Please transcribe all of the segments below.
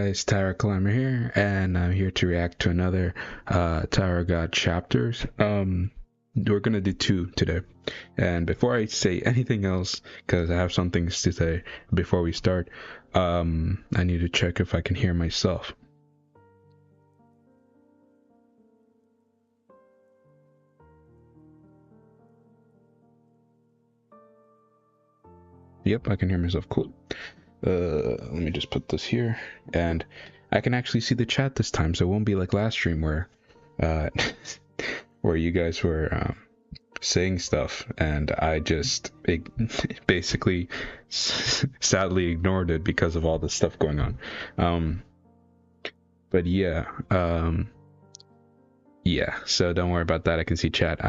guys, Tower Climber here, and I'm here to react to another Tower God chapters. We're gonna do two today, and before I say anything else, because I have some things to say before we start, I need to check if I can hear myself. Yep, I can hear myself. Cool. Let me just put this here, and I can actually see the chat this time, so it won't be like last stream where where you guys were saying stuff and I just basically sadly ignored it because of all the stuff going on. But yeah, so don't worry about that. I can see chat.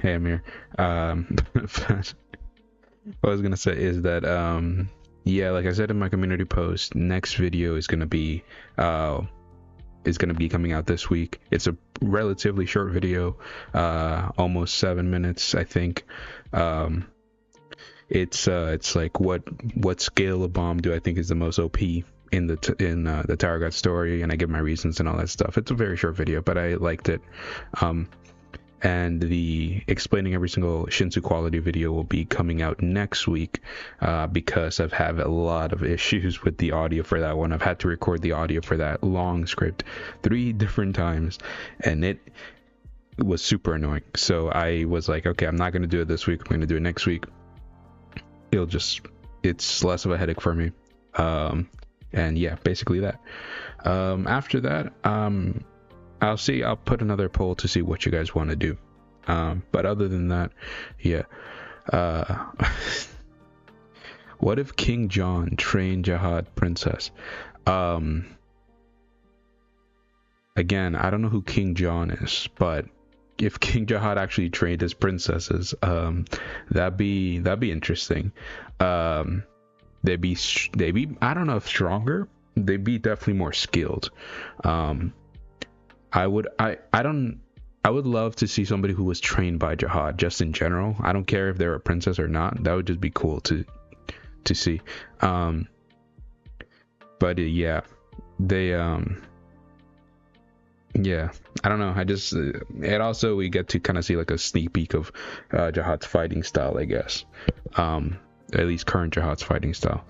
Hey Amir. What I was gonna say is that yeah, like I said in my community post, next video is gonna be coming out this week. It's a relatively short video, almost 7 minutes, I think. It's like what scale of bomb do I think is the most OP in the Tower God story, and I give my reasons and all that stuff. It's a very short video, but I liked it. And the explaining every single Shinsu quality video will be coming out next week, because I've had a lot of issues with the audio for that one. I've had to record the audio for that long script 3 different times, and it was super annoying. So I was like, okay, I'm not going to do it this week. I'm going to do it next week. It's less of a headache for me. And yeah, basically that. After that, I'll put another poll to see what you guys want to do. But other than that, yeah. What if King John trained Jihad Princess? Again, I don't know who King John is, but if King Jihad actually trained his princesses, that'd be interesting. They'd be I don't know if stronger. They'd be definitely more skilled. I would love to see somebody who was trained by Jihad, just in general. I don't care if they're a princess or not. That would just be cool to see. But yeah, they yeah, I don't know. It also, we get to kind of see like a sneak peek of Jihad's fighting style, I guess. At least current Jihad's fighting style.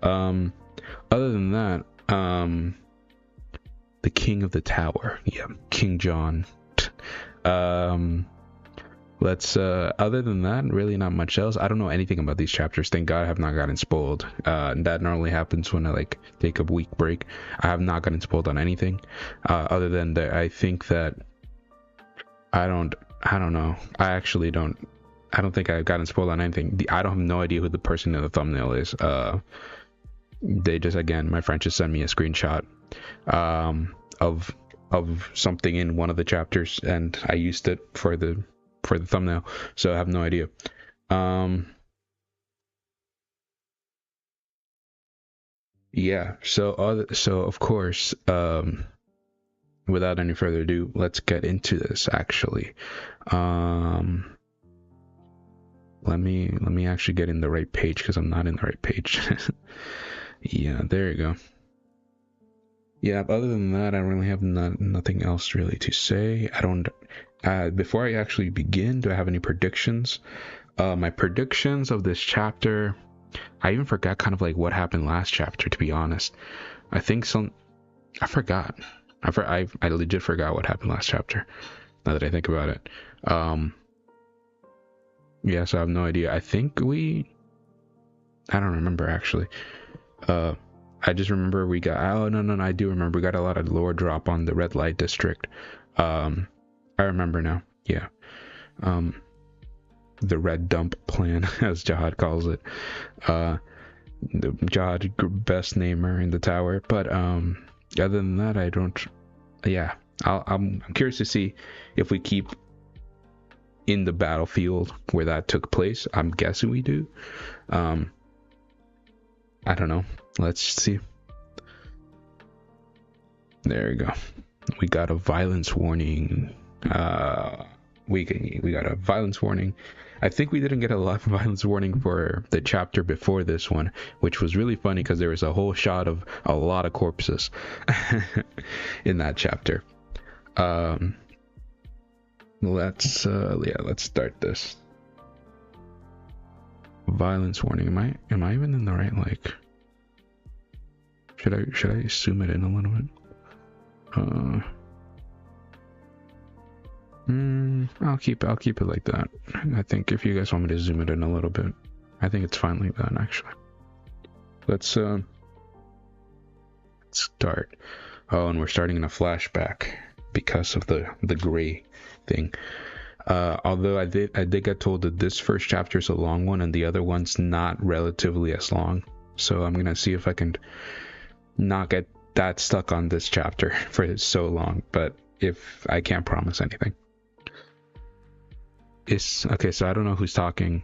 Other than that, the King of the Tower, yeah, King John. Other than that, really not much else. I don't know anything about these chapters. Thank God I have not gotten spoiled. That normally happens when I like take a week break. I have not gotten spoiled on anything. Other than that, I think that I don't know. I don't think I've gotten spoiled on anything. I don't have no idea who the person in the thumbnail is. They just, again, my friend just sent me a screenshot of something in one of the chapters, and I used it for the thumbnail, so I have no idea. Yeah, so of course, without any further ado, let's get into this. Actually, let me actually get in the right page, because I'm not in the right page. Yeah, there you go. Yeah, other than that, I really have nothing else really to say. I don't. Before I actually begin, do I have any predictions? My predictions of this chapter, I even forgot kind of like what happened last chapter, to be honest. I think I forgot. I legit forgot what happened last chapter, now that I think about it. Yeah, so I have no idea. I think I don't remember actually. I just remember we got, oh no, I do remember we got a lot of lore drop on the red light district. I remember now. Yeah. The red dump plan, as Jihad calls it. The Jihad, best namer in the tower. But other than that, I don't. Yeah, I'm curious to see if we keep in the battlefield where that took place. I'm guessing we do. I don't know. Let's see. There we go. We got a violence warning. we got a violence warning. I think we didn't get a live violence warning for the chapter before this one, which was really funny because there was a whole shot of a lot of corpses in that chapter. Let's start this. Violence warning. Am I even in the right, like, should I zoom it in a little bit? I'll keep it like that. I think if you guys want me to zoom it in a little bit, I think it's fine like that, actually. Let's start. Oh, and we're starting in a flashback because of the gray thing. Although I did get told that this first chapter is a long one and the other one's not relatively as long, so I'm gonna see if I can not get that stuck on this chapter for so long, but if I can't promise anything. Okay, so I don't know who's talking.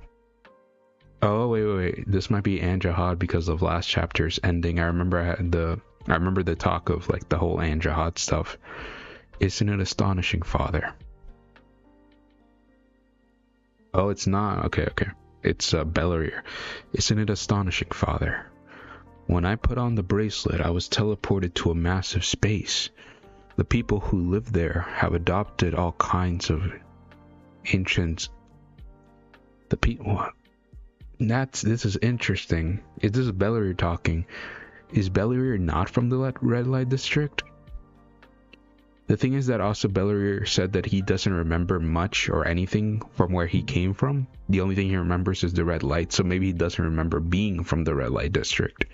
Oh, wait, this might be Anjahad because of last chapter's ending. I remember the talk of like the whole Anjahad stuff. Isn't it astonishing, Father? Oh, it's not. Okay. It's Bellerir. Isn't it astonishing, Father? When I put on the bracelet, I was teleported to a massive space. The people who live there have adopted all kinds of ancients. The people. This is interesting. This is Bellerir talking. Is Bellerir not from the red light district? The thing is that also Bellerir said that he doesn't remember much or anything from where he came from. The only thing he remembers is the red light, so maybe he doesn't remember being from the red light district.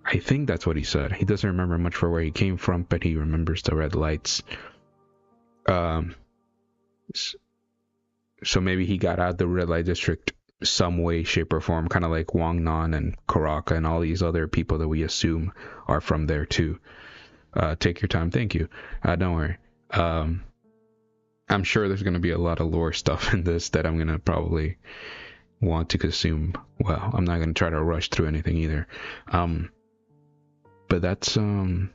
I think that's what he said. He doesn't remember much for where he came from, but he remembers the red lights. So maybe he got out of the red light district some way, shape, or form, kind of like Wang Nan and Karaka and all these other people that we assume are from there too. Take your time. Thank you. Don't worry. I'm sure there's going to be a lot of lore stuff in this that I'm going to probably want to consume. Well, I'm not going to try to rush through anything either. But that's so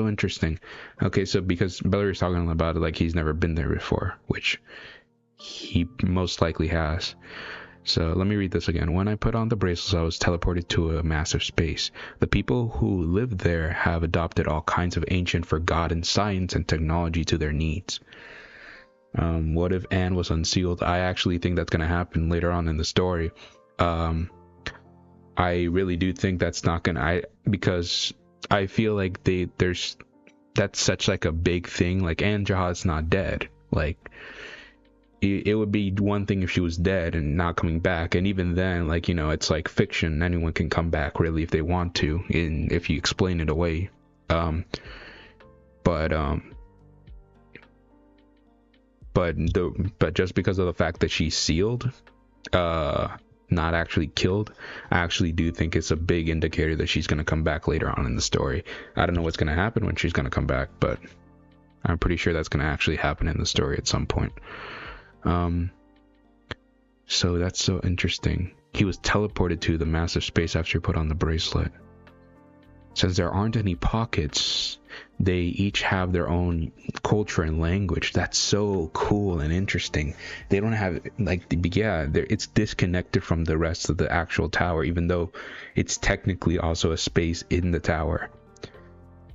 interesting. Okay, so because Bellerir's talking about it like he's never been there before, which he most likely has. So let me read this again. When I put on the bracelets, I was teleported to a massive space. The people who live there have adopted all kinds of ancient forgotten science and technology to their needs. What if Anne was unsealed? I actually think that's going to happen later on in the story. I really do think that's not going to... Because I feel like that's such like a big thing. Like, Anjahad's not dead. Like... It would be one thing if she was dead and not coming back, and even then, like, you know, it's like fiction. Anyone can come back really if they want to, if you explain it away. But just because of the fact that she's sealed, not actually killed, I actually do think it's a big indicator that she's gonna come back later on in the story. I don't know what's gonna happen when she's gonna come back, but I'm pretty sure that's gonna actually happen in the story at some point. So that's so interesting. He was teleported to the massive space after he put on the bracelet. Since there aren't any pockets, they each have their own culture and language. That's so cool and interesting. They don't have, like, it's disconnected from the rest of the actual tower, even though it's technically also a space in the tower.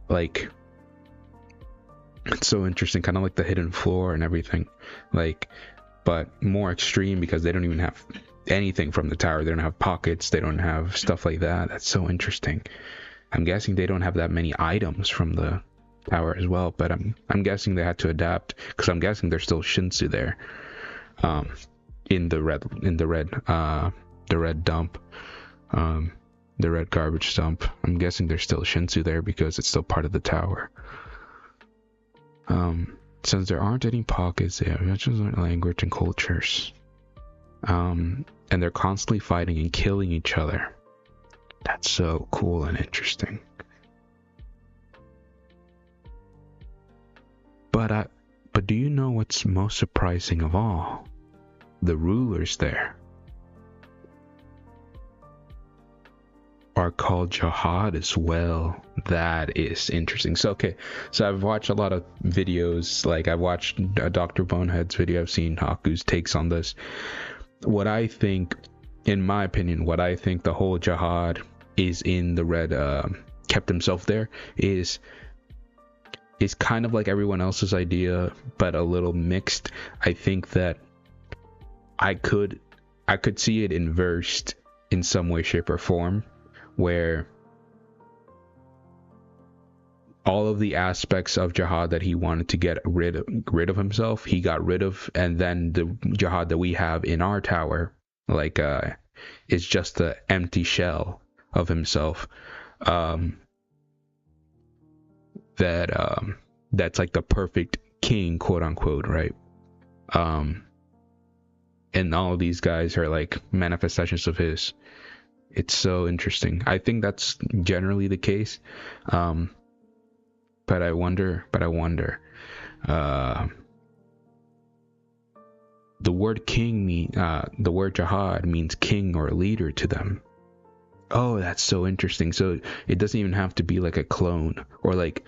Like, it's so interesting, kind of like the hidden floor and everything. Like, but more extreme because they don't even have anything from the tower. They don't have pockets. They don't have stuff like that. That's so interesting. I'm guessing they don't have that many items from the tower as well, but I'm guessing they had to adapt because I'm guessing there's still Shinsu there. In the red dump, the red garbage dump. I'm guessing there's still Shinsu there because it's still part of the tower. Since there aren't any pockets, they have language and cultures. And they're constantly fighting and killing each other. That's so cool and interesting. But do you know what's most surprising of all? The rulers there are called jihad as well. That is interesting. So okay, so I've watched a lot of videos. Like I've watched Dr. Bonehead's video. I've seen Haku's takes on this. What I think, in my opinion, what I think the whole jihad is in the red kept himself there is kind of like everyone else's idea, but a little mixed. I think that I could see it inversed in some way, shape, or form, where all of the aspects of jihad that he wanted to get rid of himself, he got rid of, and then the jihad that we have in our tower, like is just the empty shell of himself. That's like the perfect king, quote unquote, right? And all of these guys are like manifestations of his. It's so interesting. I think that's generally the case. But I wonder, the word the word jihad means king or leader to them. Oh, that's so interesting. So it doesn't even have to be like a clone, or like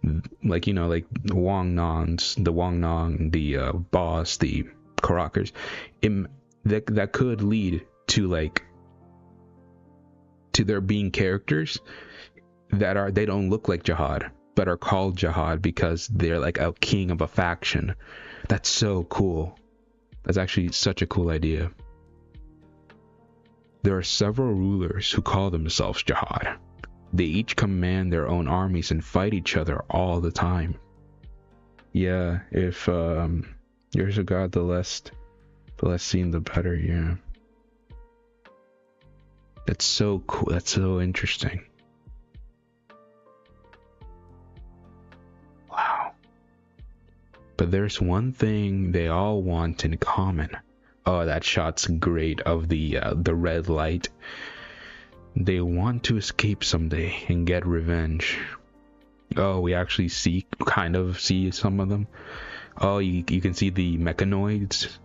you know, like the Wang Nong, the boss, the Karakers. That could lead to like to there being characters that they don't look like jihad, but are called jihad because they're like a king of a faction. That's so cool. That's actually such a cool idea. There are several rulers who call themselves jihad. They each command their own armies and fight each other all the time. Yeah, if yours a god, the less seen, the better. Yeah, that's so cool. That's so interesting. Wow. But there's one thing they all want in common. Oh, that shot's great of the red light. They want to escape someday and get revenge. Oh, we actually kind of see some of them. Oh, you can see the mechanoids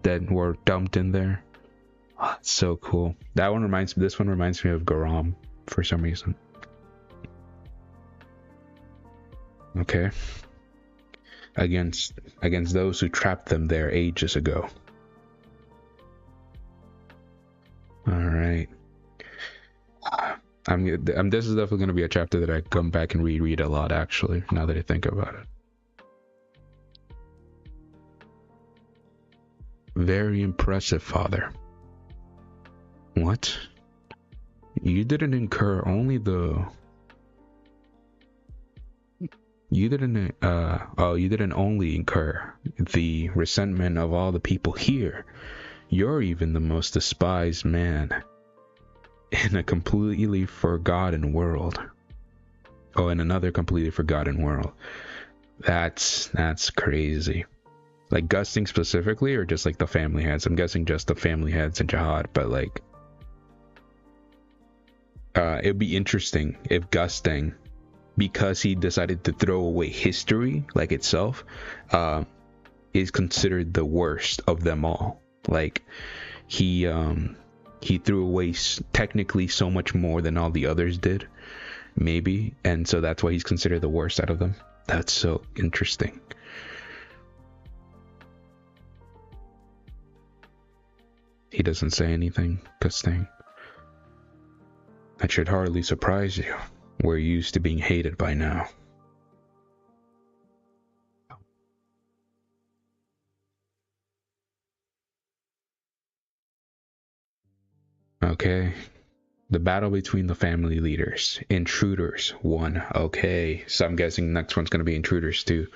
that were dumped in there. Oh, that's so cool. This one reminds me of Garam for some reason. Okay. Against those who trapped them there ages ago. All right. This is definitely going to be a chapter that I come back and reread a lot, actually, now that I think about it. Very impressive, Father. What? You didn't incur only the... You didn't only incur the resentment of all the people here. You're even the most despised man in a completely forgotten world. Oh, in another completely forgotten world. That's crazy. Like Gusting specifically, or just like the family heads? I'm guessing just the family heads and Jihad, but like it'd be interesting if Gusting, because he decided to throw away history like itself, is considered the worst of them all. Like he threw away technically so much more than all the others did, maybe, and so that's why he's considered the worst out of them. That's so interesting. He doesn't say anything, Gusting. That should hardly surprise you. We're used to being hated by now. Okay. The battle between the family leaders. Intruders won. Okay. So I'm guessing next one's gonna be Intruders too.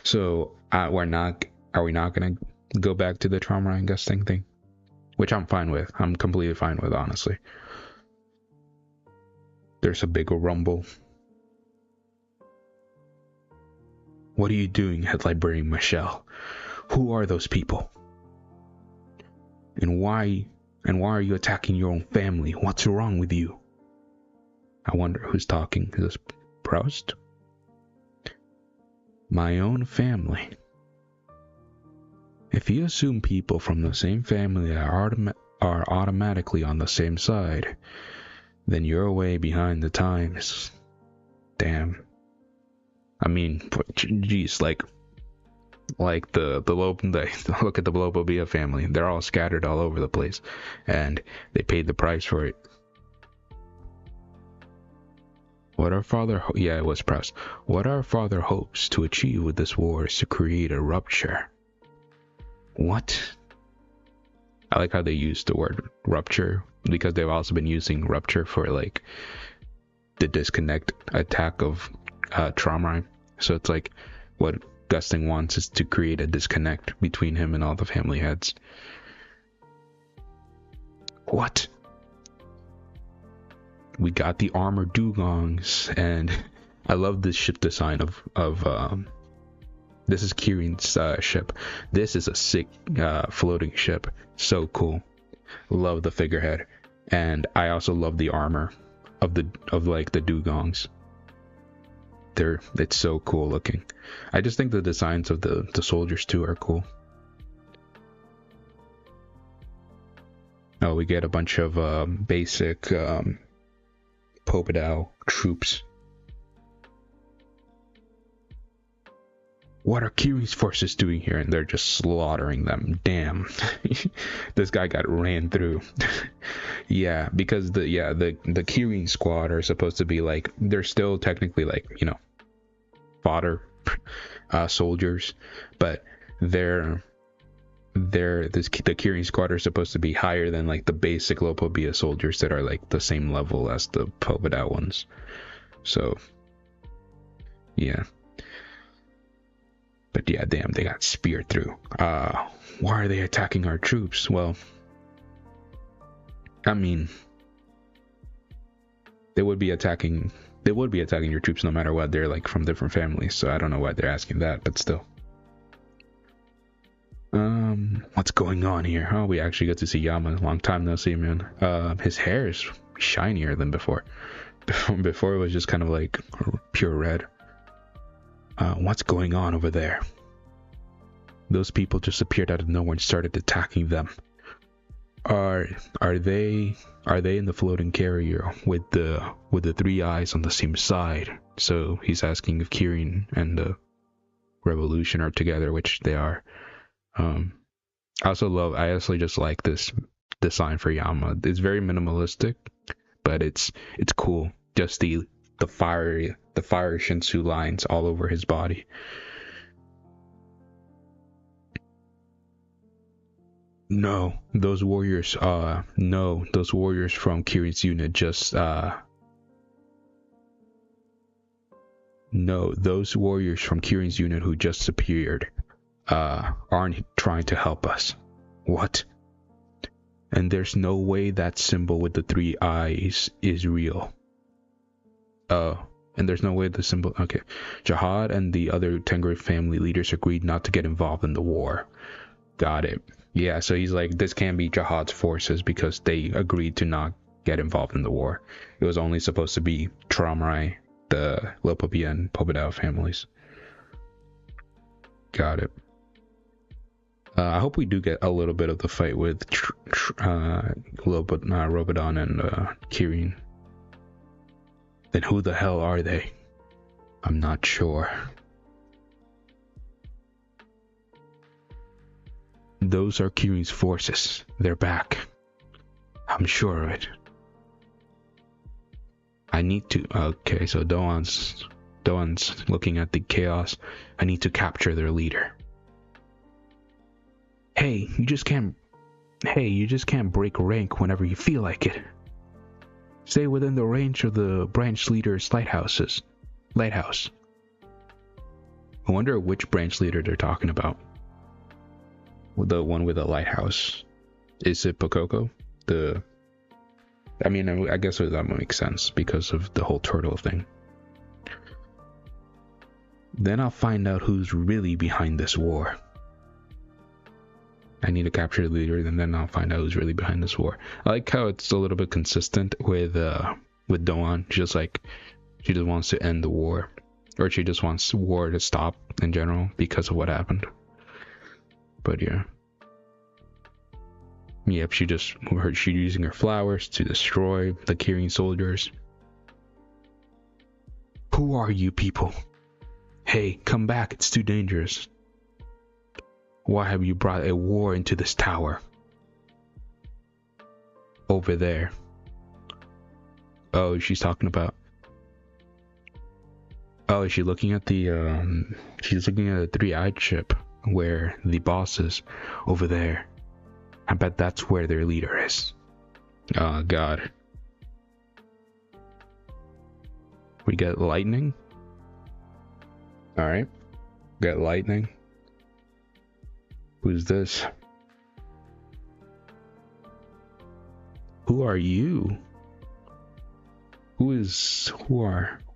So are we not gonna go back to the trauma and Gusting thing? Which I'm fine with. I'm completely fine with, honestly. There's a bigger rumble. What are you doing, Head Librarian Michelle? Who are those people? And why are you attacking your own family? What's wrong with you? I wonder who's talking. Is this Proust? My own family. If you assume people from the same family are automatically on the same side, then you're way behind the times. Damn. I mean, geez, like the look at the Lobobia family. They're all scattered all over the place, and they paid the price for it. Yeah, it was press. What our father hopes to achieve with this war is to create a rupture. What? I like how they use the word rupture, because they've also been using rupture for like the disconnect attack of Traumrein. So it's like what Gusting wants is to create a disconnect between him and all the family heads. What? We got the armored dugongs, and I love this ship design of this is Kieran's ship. This is a sick floating ship. So cool. Love the figurehead, and I also love the armor of like the dugongs. It's so cool looking. I just think the designs of the soldiers too are cool. Oh, we get a bunch of basic Pobedao troops. What are Kiri's forces doing here? And they're just slaughtering them. Damn. This guy got ran through. Yeah, because the Kirin squad are supposed to be like, they're still technically like, you know, fodder soldiers, but the Kirin squad are supposed to be higher than like the basic Lopobia soldiers that are like the same level as the Pobedao ones. So yeah. But yeah, damn, they got speared through. Why are they attacking our troops? Well, I mean, they would be attacking your troops no matter what. They're like from different families, so I don't know why they're asking that, but still. What's going on here? Oh, we actually got to see Yama. Long time no see, man. His hair is shinier than before. Before it was just kind of like pure red. What's going on over there? Those people just appeared out of nowhere and started attacking them. Are they in the floating carrier with the three eyes on the same side? So he's asking if Kirin and the Revolution are together, which they are. I actually just like this design for Yama. It's very minimalistic, but it's cool. Just the fiery Shinsu lines all over his body. No, those warriors from Kirin's unit just no, those warriors from Kirin's unit who just appeared aren't trying to help us. What? And there's no way that symbol with the three eyes is real. And there's no way the symbol... Okay. Jihad and the other Tengri family leaders agreed not to get involved in the war. Got it. Yeah, so he's like, this can't be Jihad's forces because they agreed to not get involved in the war. It was only supposed to be Traumrai, the Lopobia and Pobedao families. Got it. I hope we do get a little bit of the fight with Robodon and Kirin. Then who the hell are they? I'm not sure. Those are Kirin's forces. They're back. I'm sure of it. I need to... Okay, so Doan's looking at the chaos. I need to capture their leader. Hey, you just can't break rank whenever you feel like it. Stay within the range of the branch leader's lighthouse. I wonder which branch leader they're talking about. The one with the lighthouse. Is it Pokoko? I mean, I guess that makes sense because of the whole turtle thing. Then I'll find out who's really behind this war. I need to capture the leader, and then I'll find out who's really behind this war. I like how it's a little bit consistent with Doan. Just like she just wants to end the war, or she just wants war to stop in general because of what happened. But yeah. Yep, she's using her flowers to destroy the Kirin soldiers. Who are you people? Hey, come back, it's too dangerous. Why have you brought a war into this tower? Over there. Oh, she's talking about... Oh, is she looking at the, she's looking at a three-eyed ship where the boss is over there. I bet that's where their leader is. Oh, God. We get lightning? Alright. Get lightning. Who's this? Who are you? Who is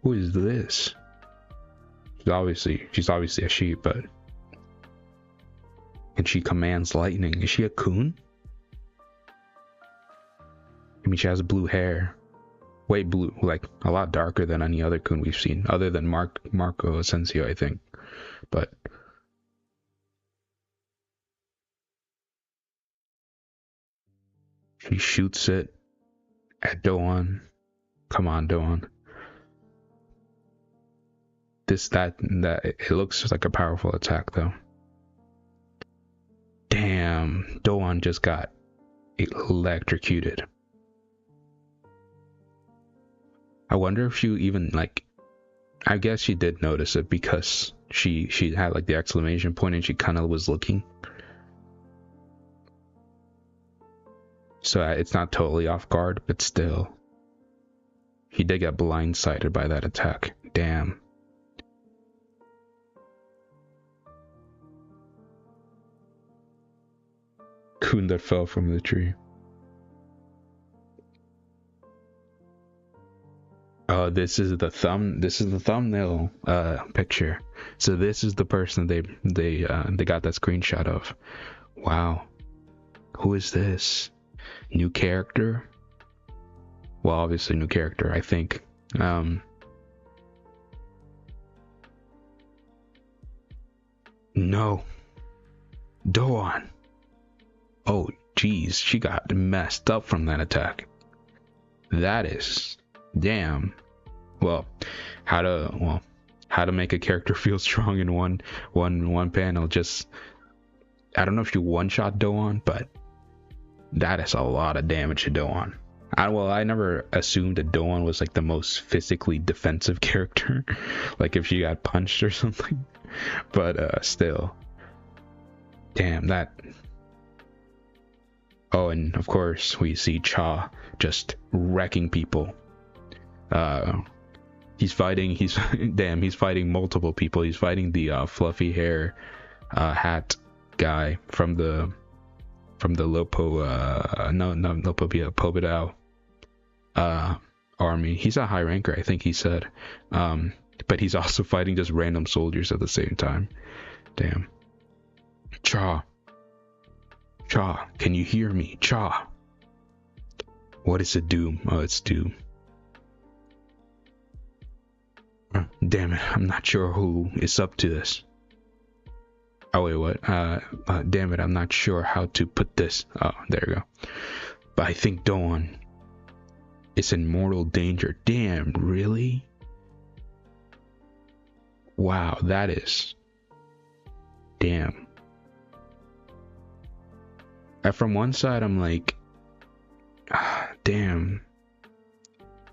this? She's obviously a sheep, but... And she commands lightning. Is she a coon? I mean, she has blue hair. Way blue, like a lot darker than any other coon we've seen, other than Marco Asensio, I think. But she shoots it at Doan. Come on, Doan. It looks like a powerful attack, though. Damn, Doan just got electrocuted. I wonder if she even, like, I guess she did notice it because she had like the exclamation point and she kind of was looking. So it's not totally off guard, but still. He did get blindsided by that attack. Damn. Coon that fell from the tree. Oh, this is the thumbnail picture. So this is the person they got that screenshot of. Wow. Who is this? New character? Well, obviously new character, I think. No. Doan. Oh, geez, she got messed up from that attack. That is... Damn. Well, how to make a character feel strong in one panel. Just, I don't know if you one-shot Doan, but that is a lot of damage to Doan. I never assumed that Doan was like the most physically defensive character, like if she got punched or something. But still, damn that. Oh, and of course we see Cha just wrecking people. He's fighting multiple people. He's fighting the fluffy hair hat guy from the Pobedao army. He's a high ranker, I think he said. But he's also fighting just random soldiers at the same time. Damn. Cha, can you hear me? Cha. What is it, Doom? Oh, it's Doom. Damn it, I'm not sure who is up to this. Oh wait, what? Damn it, I'm not sure how to put this. Oh, there you go. But I think Doan is in mortal danger. Damn, really? Wow, that is... Damn. From one side, I'm like... damn.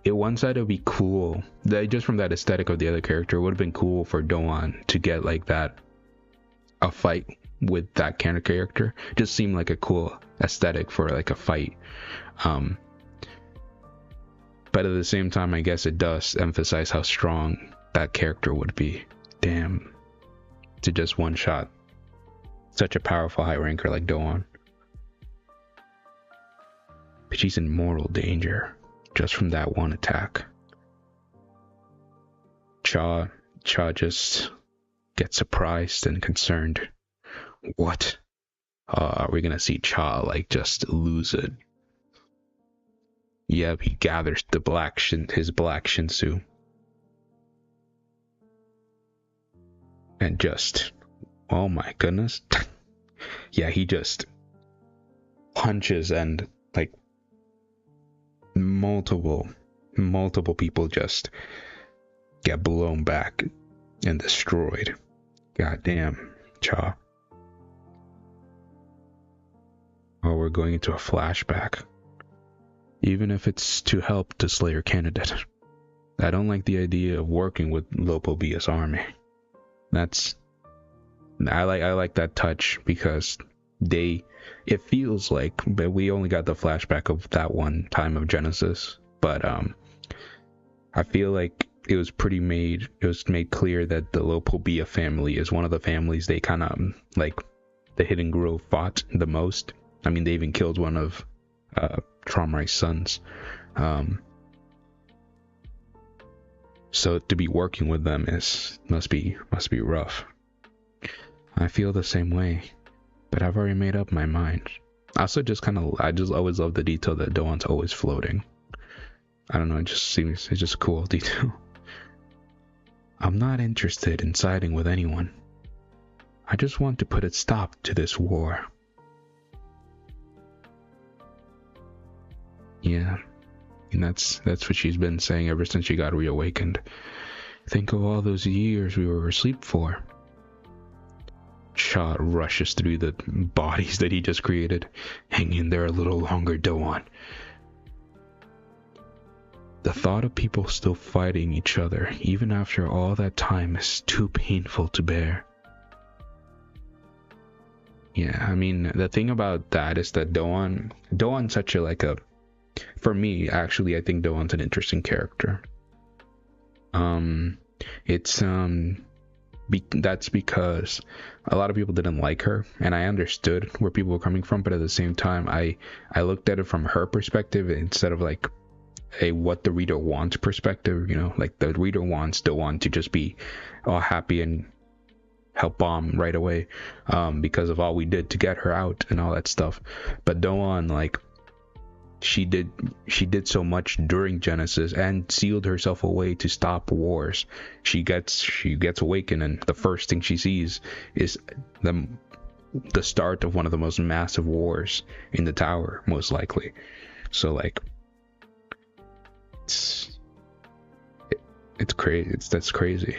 One side it would be cool. Just from that aesthetic of the other character, it would have been cool for Doan to get like that... a fight with that kind of character. Just seemed like a cool aesthetic for like a fight. But at the same time, I guess it does emphasize how strong that character would be. Damn. To just one shot such a powerful high ranker like Doan. But she's in mortal danger just from that one attack. Cha just gets surprised and concerned. What? Are we gonna see Cha like just lose it? Yep, he gathers his black Shinsu. And just, oh my goodness. Yeah, he just punches and like multiple people just get blown back and destroyed. God damn, Cha. Oh, we're going into a flashback. Even if it's to help the Slayer candidate. I don't like the idea of working with Lopobia's army. I like that touch because it feels like, but we only got the flashback of that one time of Genesis, but I feel like it was made clear that the Lopobia family is one of the families they kind of like the Hidden Grove fought the most. I mean, they even killed one of Tromrai's sons. So to be working with them must be rough. I feel the same way, but I've already made up my mind. I just always love the detail that Doan's always floating. I don't know, it's just a cool detail. I'm not interested in siding with anyone. I just want to put a stop to this war. Yeah, and that's what she's been saying ever since she got reawakened. Think of all those years we were asleep for. Cha rushes through the bodies that he just created. Hang in there a little longer, Doan. The thought of people still fighting each other, even after all that time, is too painful to bear. Yeah, I mean, the thing about that is that Doan's such a, for me, actually, I think Doan's an interesting character. That's because a lot of people didn't like her, and I understood where people were coming from, but at the same time, I looked at it from her perspective instead of like a what the reader wants perspective. You know, like the reader wants Doan to just be all happy and help Bomb right away because of all we did to get her out and all that stuff. But Doan, like, she did so much during Genesis and sealed herself away to stop wars. She gets awakened, and the first thing she sees is the start of one of the most massive wars in the tower, most likely. So like, it's crazy. That's crazy.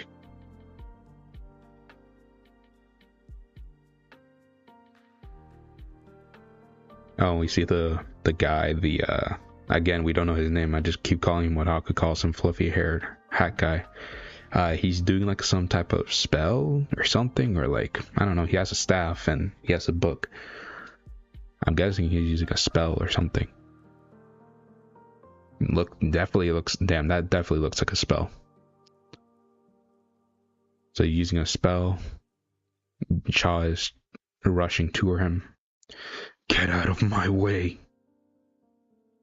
Oh, we see the guy, again, we don't know his name. I just keep calling him what Haku calls him, fluffy haired hat guy. He's doing like some type of spell or something, or like, I don't know, he has a staff and he has a book. I'm guessing he's using a spell or something. That definitely looks like a spell. So using a spell, Cha is rushing to him. Get out of my way.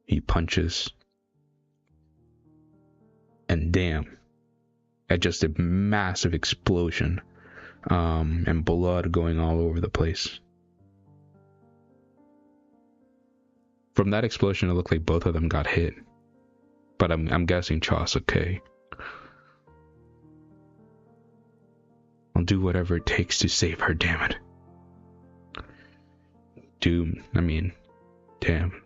He punches. And damn. At just a massive explosion. And blood going all over the place. From that explosion, it looked like both of them got hit. But I'm guessing Cha's okay. I'll do whatever it takes to save her, damn it. Doom, I mean, damn.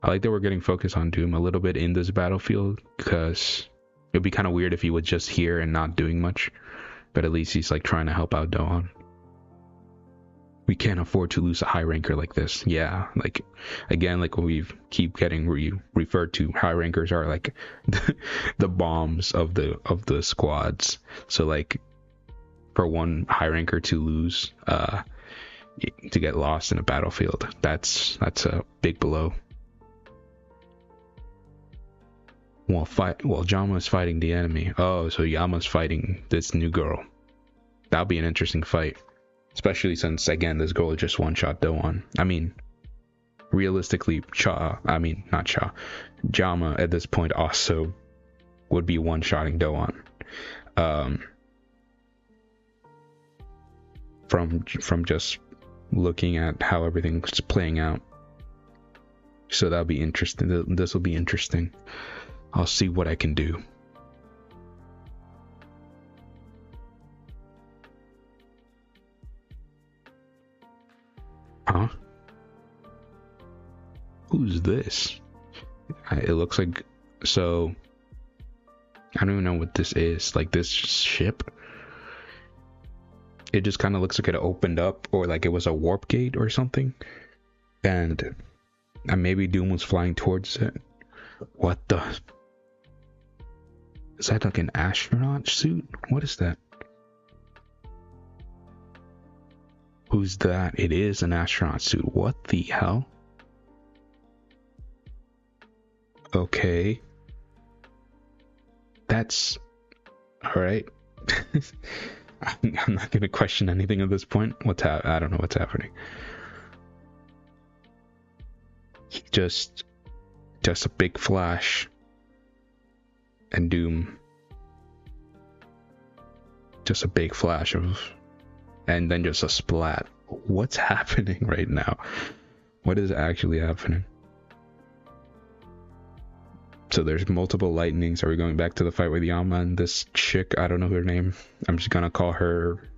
I like that we're getting focused on Doom a little bit in this battlefield, because it would be kind of weird if he was just here and not doing much. But at least he's like trying to help out Doan. We can't afford to lose a high ranker like this. Yeah, like, again, like we keep getting referred to, high rankers are like the bombs of the squads. So like, for one high ranker to lose, to get lost in a battlefield, that's a big blow. While Jama is fighting the enemy. Oh, so Yama's fighting this new girl. That'll be an interesting fight. Especially since, again, this girl just one-shot Doan. I mean, realistically, Jama at this point also would be one-shotting Doan. From just looking at how everything's playing out. So that'll be interesting. This will be interesting. I'll see what I can do. who's this? It looks like, so I don't even know what this is. Like this ship, it just kind of looks like it opened up, or like it was a warp gate or something, and maybe Doom was flying towards it. What the? Is that like an astronaut suit? What is that? Who's that? It is an astronaut suit. What the hell? Okay. That's alright. I'm not gonna question anything at this point. I don't know what's happening. Just a big flash. And Doom. Just a big flash of, and then just a splat. What's happening right now? What is actually happening? So there's multiple lightnings. Are we going back to the fight with Yama and this chick? I don't know her name. I'm just gonna call her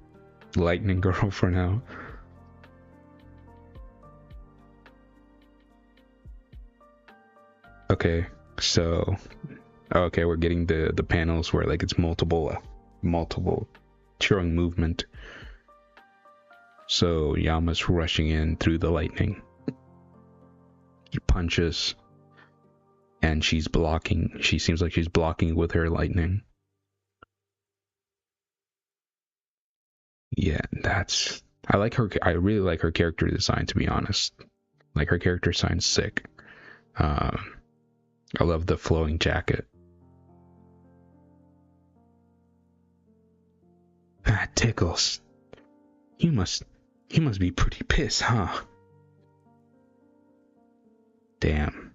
Lightning Girl for now. Okay, so okay, we're getting the panels where like it's multiple showing movement. So Yama's rushing in through the lightning. He punches, and she's blocking. She seems like she's blocking with her lightning. Yeah, I like her. I really like her character design, to be honest. Like her character design's sick. I love the flowing jacket. That tickles. You must be pretty pissed, huh? Damn.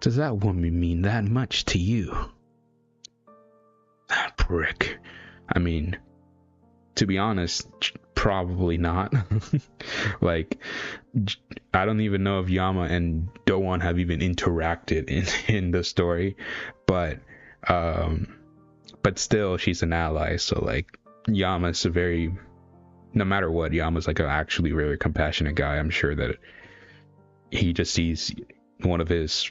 Does that woman mean that much to you? That prick. I mean, to be honest, probably not. Like, I don't even know if Yama and Doan have even interacted in the story, but still, she's an ally. So like, Yama's no matter what, Yama's like an actually very compassionate guy. I'm sure that he just sees one of his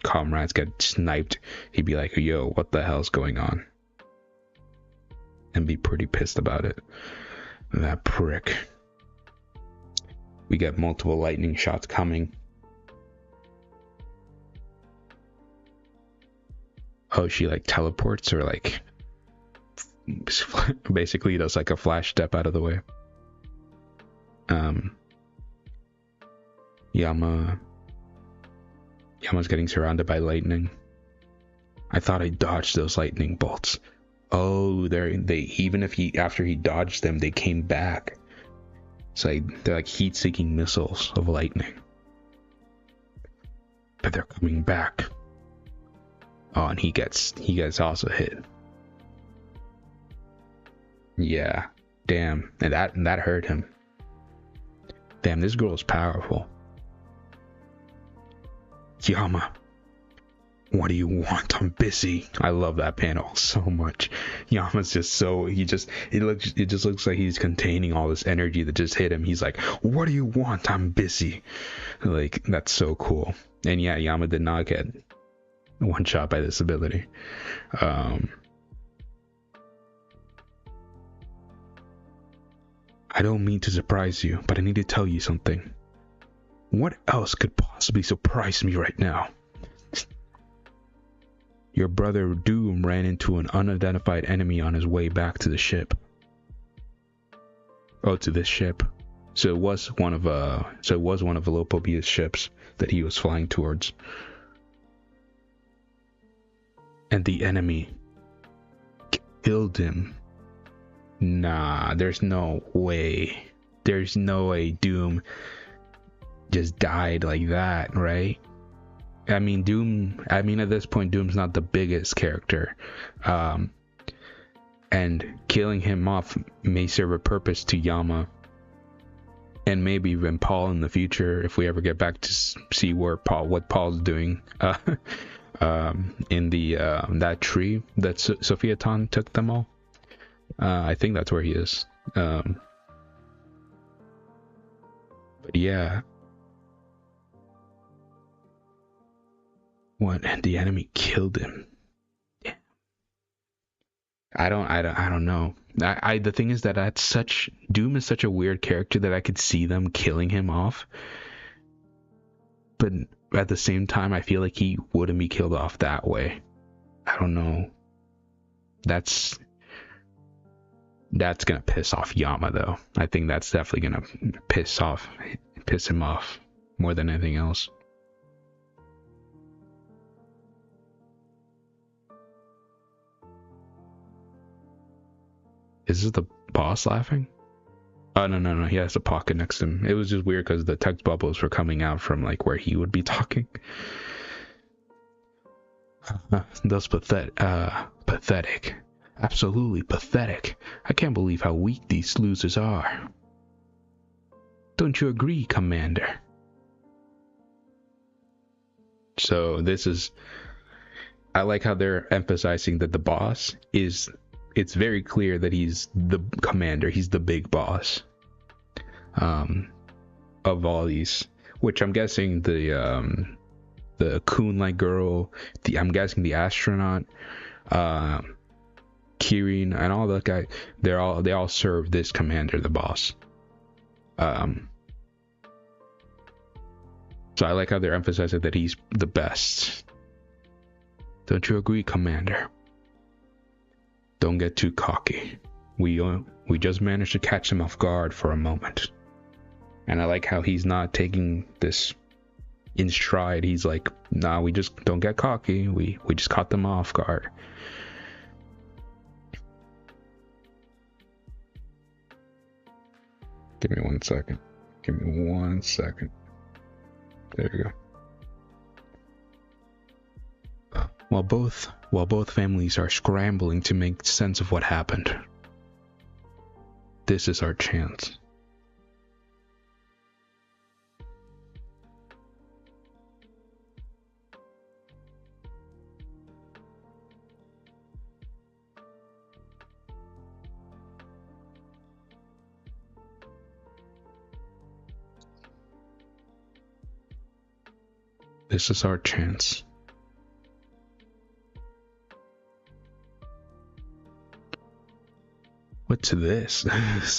comrades get sniped, he'd be like, yo, what the hell's going on? And be pretty pissed about it. That prick. We got multiple lightning shots coming. Oh, she like teleports, or like basically does like a flash step out of the way. Yama's getting surrounded by lightning. I thought I dodged those lightning bolts. Oh, they even if after he dodged them, they came back. It's like they're like heat-seeking missiles of lightning. But they're coming back. Oh, and he gets also hit. Yeah, damn, and that hurt him. Damn, this girl is powerful. Yama, what do you want? I'm busy. I love that panel so much. Yama's just so, it just looks like he's containing all this energy that just hit him. He's like, what do you want? I'm busy. Like, that's so cool. And yeah, Yama did not get one shot by this ability. I don't mean to surprise you, but I need to tell you something. What else could possibly surprise me right now? Your brother Doom ran into an unidentified enemy on his way back to the ship. Oh, to this ship. So it was one of Lopobia's ships that he was flying towards. And the enemy killed him. Nah, there's no way. There's no way Doom just died like that, right? I mean, at this point, Doom's not the biggest character. And killing him off may serve a purpose to Yama. And maybe even Paul in the future, if we ever get back to see what Paul's doing. In that tree that Sophia Tan took them all. I think that's where he is. But yeah. What? The enemy killed him. I don't know. The thing is that Doom is such a weird character that I could see them killing him off, but at the same time, I feel like he wouldn't be killed off that way. I don't know. That's gonna piss off Yama, though. I think that's definitely gonna piss him off more than anything else. Is this the boss laughing? Oh, no. He has a pocket next to him. It was just weird because the text bubbles were coming out from like where he would be talking. Those pathetic. Absolutely pathetic. I can't believe how weak these losers are. Don't you agree, Commander? So I like how they're emphasizing that the boss it's very clear that he's the commander. He's the big boss of all these, which I'm guessing the coon-like girl, I'm guessing the astronaut, Kirin, and all that guy. They all serve this commander, the boss. So I like how they're emphasizing that he's the best. Don't you agree, Commander? Don't get too cocky. We just managed to catch him off guard for a moment. And I like how he's not taking this in stride. He's like, nah, we just don't get cocky. We just caught them off guard. Give me 1 second. Give me 1 second. There you go. While both families are scrambling to make sense of what happened, this is our chance. This is our chance. What's this?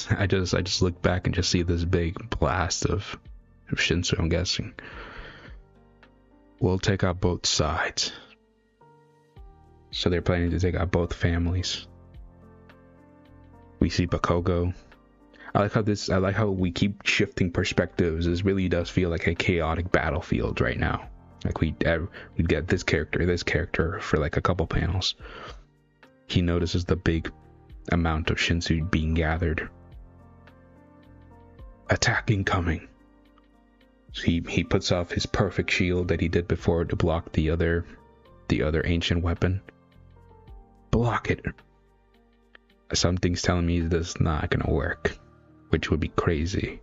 I just look back and just see this big blast of Shinsu, I'm guessing. We'll take out both sides. So they're planning to take out both families. We see Bakugo. I like how we keep shifting perspectives. This really does feel like a chaotic battlefield right now. Like we get this character for like a couple panels. He notices the big amount of Shinsu being gathered. Attack incoming. So he puts off his perfect shield that he did before to block the other ancient weapon. Block it. Something's telling me this is not gonna work, which would be crazy.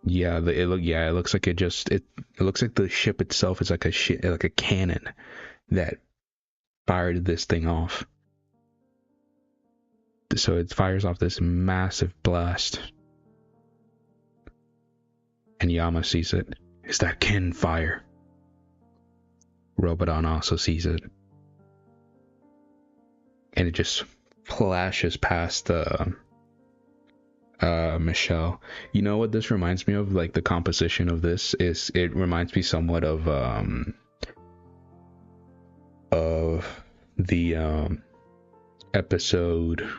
Yeah, it looks like it looks like the ship itself is like a cannon that fired this thing off. So it fires off this massive blast. And Yama sees it. Is that Ken fire? Robodon also sees it. And it just flashes past Michelle. You know what this reminds me of? Like the composition of this it reminds me somewhat of the episode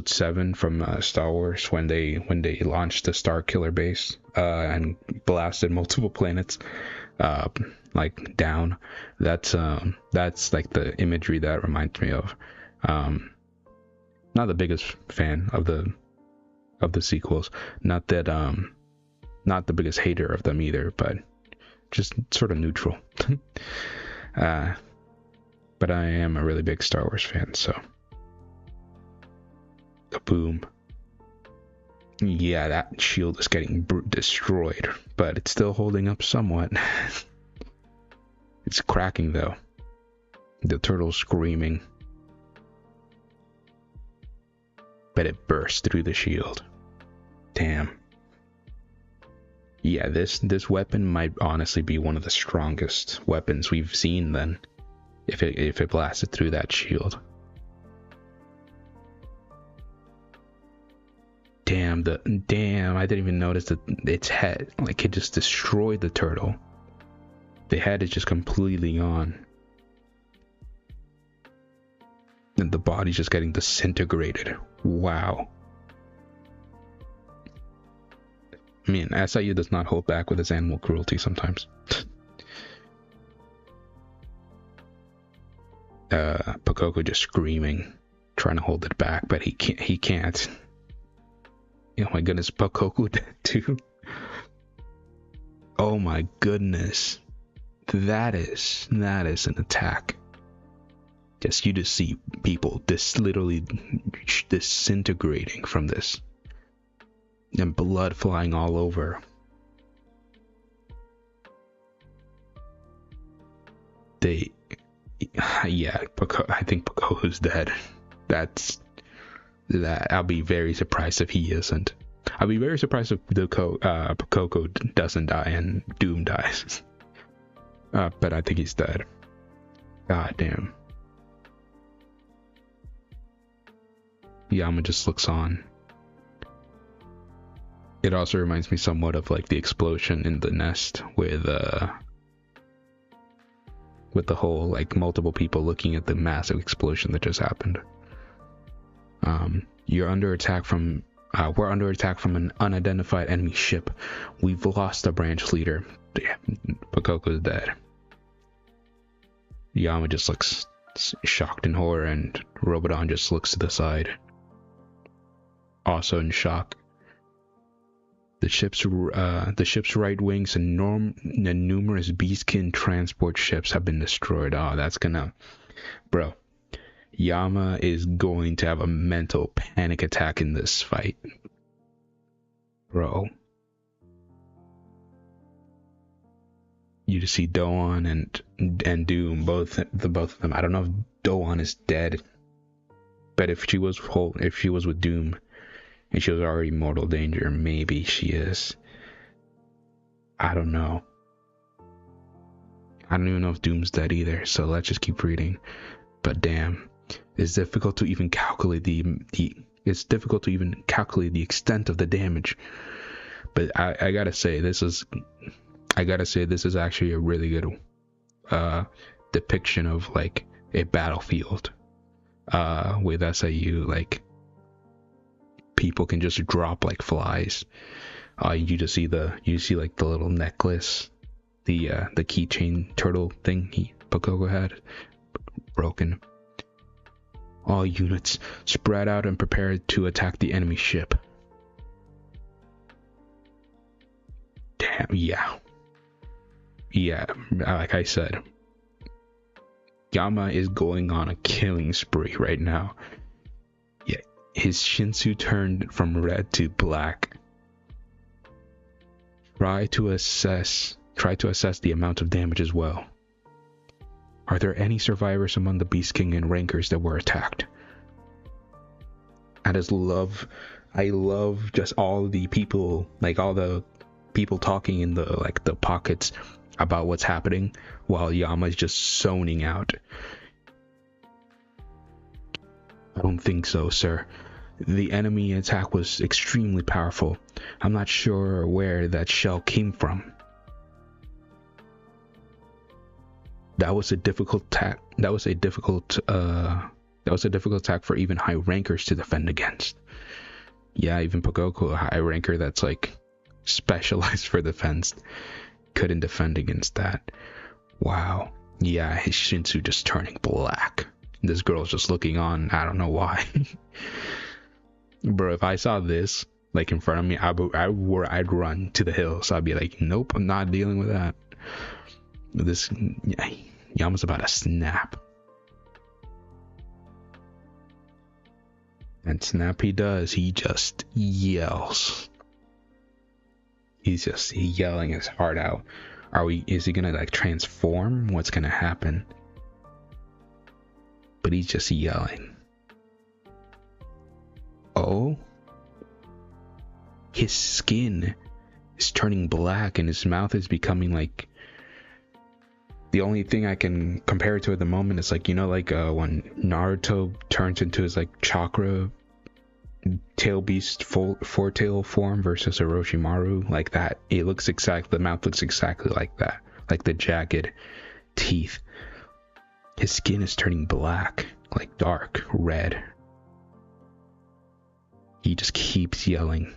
7 from Star Wars when they launched the Star Killer base and blasted multiple planets like down. That's like the imagery that reminds me of. Not the biggest fan of the sequels, not the biggest hater of them either, but just sort of neutral. But I am a really big Star Wars fan, so kaboom. Yeah, that shield is getting destroyed, but it's still holding up somewhat. It's cracking though. The turtle's screaming. But it burst through the shield. Damn. Yeah, this weapon might honestly be one of the strongest weapons we've seen then, if it blasted through that shield. Damn, I didn't even notice that its head, like, it just destroyed the turtle. The head is just completely gone. And the body's just getting disintegrated. Wow. I mean, SIU does not hold back with its animal cruelty sometimes. Pakoko just screaming, trying to hold it back, but he can't. Oh my goodness, Pakoko dead too. Oh my goodness. That is an attack. Yes, you just see people literally disintegrating from this. And blood flying all over. Yeah, I think Pakoko's dead. I'll be very surprised if he isn't. I'll be very surprised if Pakoko doesn't die and Doom dies. But I think he's dead. God damn. Yama just looks on. It also reminds me somewhat of like the explosion in the nest with the whole like multiple people looking at the massive explosion that just happened. We're under attack from an unidentified enemy ship. We've lost the branch leader. Yeah, Pakoko's dead. Yama just looks shocked in horror, and Robodon just looks to the side, also in shock. The ship's right wings and numerous beastkin transport ships have been destroyed. Oh, that's gonna... Bro, Yama is going to have a mental panic attack in this fight. Bro. You just see Doan and Doom, both of them. I don't know if Doan is dead, but if she was with Doom, and she was already in mortal danger, maybe she is. I don't know. I don't even know if Doom's dead either, so let's just keep reading. But damn, it's difficult to even calculate the extent of the damage. But I gotta say this is actually a really good depiction of like a battlefield with SIU. Like, people can just drop like flies. You see like the little necklace, the keychain turtle thing Pakoko had, broken. All units spread out and prepare to attack the enemy ship. Damn, yeah, like I said, Yama is going on a killing spree right now. Yeah, his Shinsu turned from red to black. Try to assess the amount of damage as well. Are there any survivors among the Beast King and Rankers that were attacked? I love just all the people, like all the people talking in the pockets about what's happening while Yama's just zoning out. I don't think so, sir. The enemy attack was extremely powerful. I'm not sure where that shell came from. That was a difficult attack. That was a difficult attack for even high rankers to defend against. Yeah, even Pakoko, a high ranker that's like specialized for defense, couldn't defend against that. Wow. Yeah, his Shinsu just turning black. This girl's just looking on. I don't know why. Bro, if I saw this like in front of me, I'd run to the hills. I'd be like, nope, I'm not dealing with that. This Yama's about to snap. And snap he does. He just yells. He's just yelling his heart out. Is he gonna like transform? What's gonna happen? But he's just yelling. Oh, his skin is turning black and his mouth is becoming like, the only thing I can compare it to at the moment is like, you know, like when Naruto turns into his like chakra tail beast four tail form versus Orochimaru, like that. It looks exactly, the mouth looks exactly like that, like the jagged teeth. His skin is turning black, like dark red. He just keeps yelling.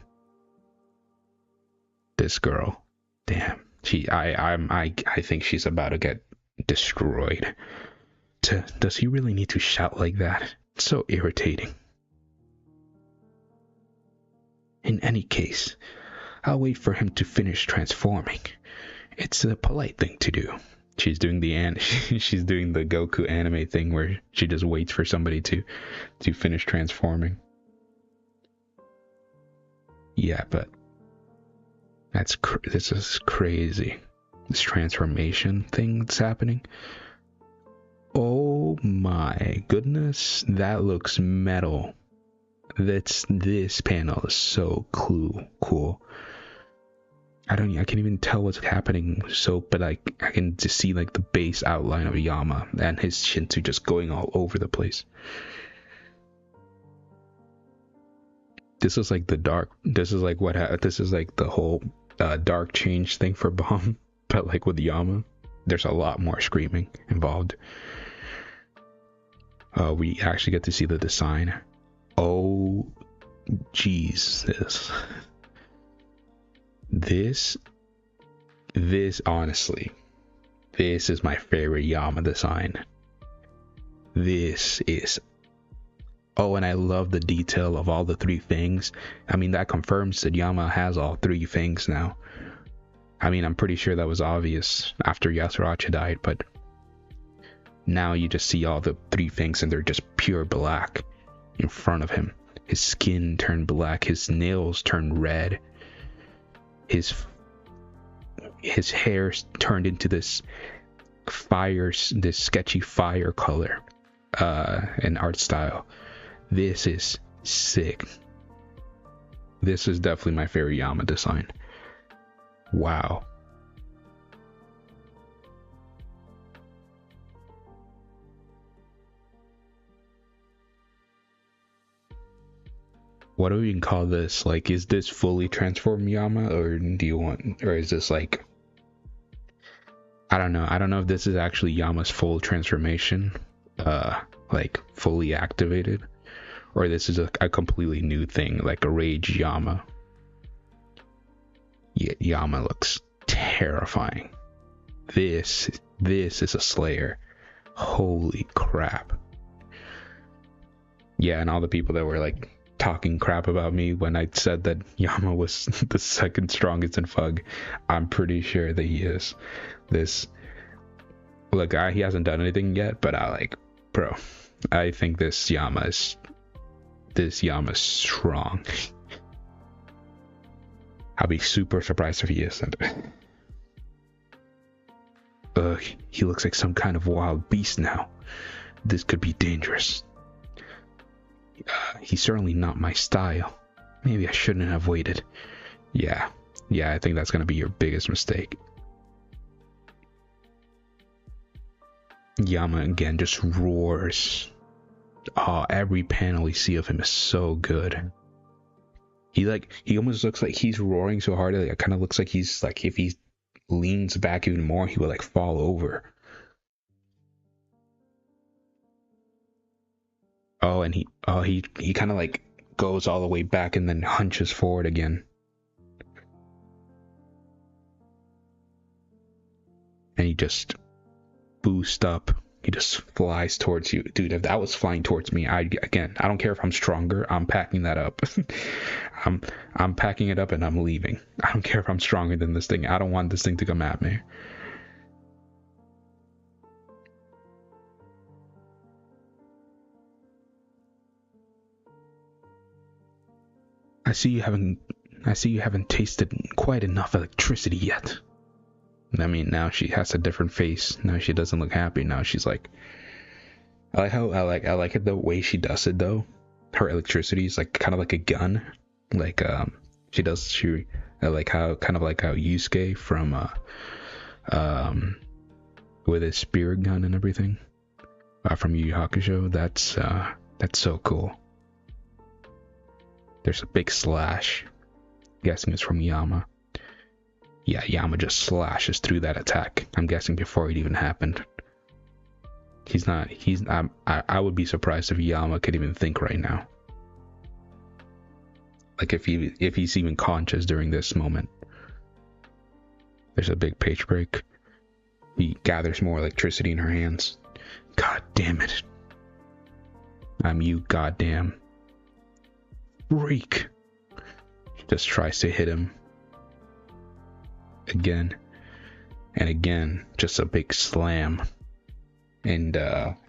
This girl, damn, I think she's about to get destroyed. Does he really need to shout like that? It's so irritating. In any case, I'll wait for him to finish transforming. It's a polite thing to do. She's doing she's doing the Goku anime thing where she just waits for somebody to finish transforming. Yeah, but this is crazy. This transformation thing that's happening. Oh my goodness, that looks metal. This panel is so cool. I can't even tell what's happening. But I can just see like the base outline of Yama and his Shinsu just going all over the place. This is like this is like the whole dark change thing for Bomb, but like with Yama, there's a lot more screaming involved. We actually get to see the design. Oh, Jesus. This honestly, this is my favorite Yama design. This is... Oh, and I love the detail of all the three things. I mean, that confirms that Yama has all three things now. I mean, I'm pretty sure that was obvious after Yasuracha died, but now you just see all the three things and they're just pure black in front of him. His skin turned black, his nails turned red, his hair turned into this sketchy fire color and art style. This is sick. This is definitely my favorite Yama design. Wow. What do we even call this? Like, is this fully transformed Yama, or is this like, I don't know. I don't know if this is actually Yama's full transformation, like fully activated, or this is a completely new thing, like a Rage Yama. Yeah, Yama looks terrifying. This is a Slayer. Holy crap. Yeah, and all the people that were like talking crap about me when I said that Yama was the second strongest in Fug, I'm pretty sure that he is. Look, he hasn't done anything yet, but I think this Yama's strong. I'll be super surprised if he isn't. He looks like some kind of wild beast now. This could be dangerous. He's certainly not my style. Maybe I shouldn't have waited. Yeah, I think that's gonna be your biggest mistake. Yama again just roars. Every panel we see of him is so good. He almost looks like he's roaring so hard that it kind of looks like he's like, if he leans back even more, he will like fall over. Oh, and he kind of like goes all the way back and then hunches forward again. And he just boosts up. He just flies towards you. Dude, if that was flying towards me, I don't care if I'm stronger, I'm packing that up. I'm packing it up and I'm leaving. I don't care if I'm stronger than this thing. I don't want this thing to come at me. I see you haven't tasted quite enough electricity yet. I mean, now she has a different face. Now she doesn't look happy. Now she's like, I like it the way she does it though. Her electricity is like kind of like a gun. Like she Like how kind of like how Yusuke from um with his spirit gun and everything from Yu Yu Hakusho. That's so cool. There's a big slash. I'm guessing it's from Yama. Yeah, Yama just slashes through that attack. I'm guessing before it even happened. I would be surprised if Yama could even think right now. Like if he's even conscious during this moment. There's a big page break. He gathers more electricity in her hands. God damn it. I'm you goddamn freak. She just tries to hit him. Again. And again. Just a big slam. And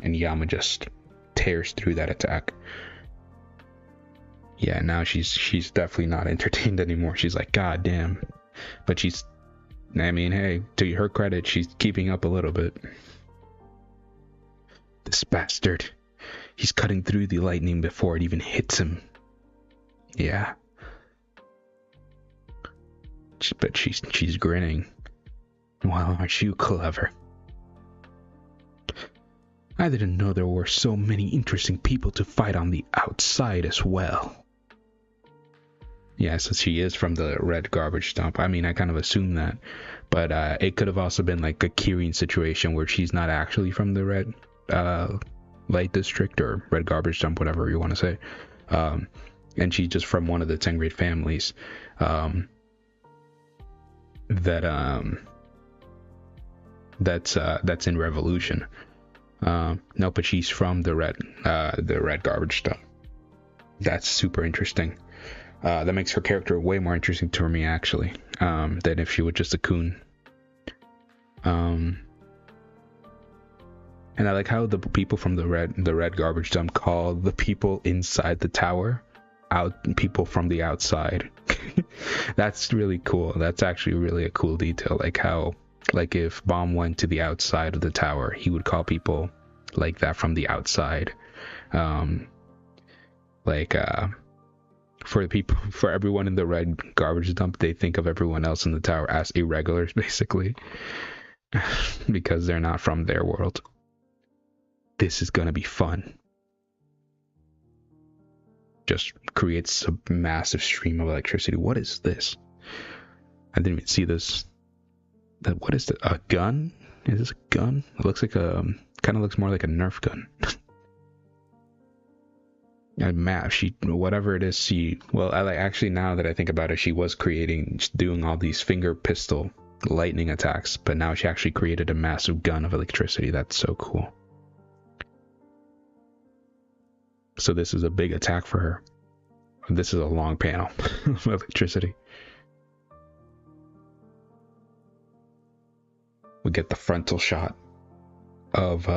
Yama just tears through that attack. Yeah, now she's definitely not entertained anymore. She's like, God damn. But I mean, hey, to her credit, she's keeping up a little bit. This bastard. He's cutting through the lightning before it even hits him. Yeah. But she's grinning. Well, aren't you clever? I didn't know there were so many interesting people to fight on the outside as well. Yeah, so she is from the red garbage dump. I mean, I kind of assumed that. But it could have also been like a Kirin situation where she's not actually from the red light district or red garbage dump, whatever you want to say. And she's just from one of the 10 great families that's in Revolution. No, but she's from the red garbage dump. That's super interesting. That makes her character way more interesting to me, actually, than if she was just a coon. And I like how the people from the red garbage dump call the people inside the tower people from the outside. That's really cool. That's actually really a cool detail. Like how, like if Bomb went to the outside of the tower, he would call people like that from the outside. For everyone in the red garbage dump, they think of everyone else in the tower as irregulars, basically, because they're not from their world. This is gonna be fun. Just creates a massive stream of electricity. What is this? I didn't even see this. What is it? A gun? Is this a gun? It looks like kind of looks more like a Nerf gun. Whatever it is, actually, now that I think about it, she was doing all these finger pistol lightning attacks, but now she actually created a massive gun of electricity. That's so cool. So this is a big attack for her. This is a long panel of electricity. We get the frontal shot of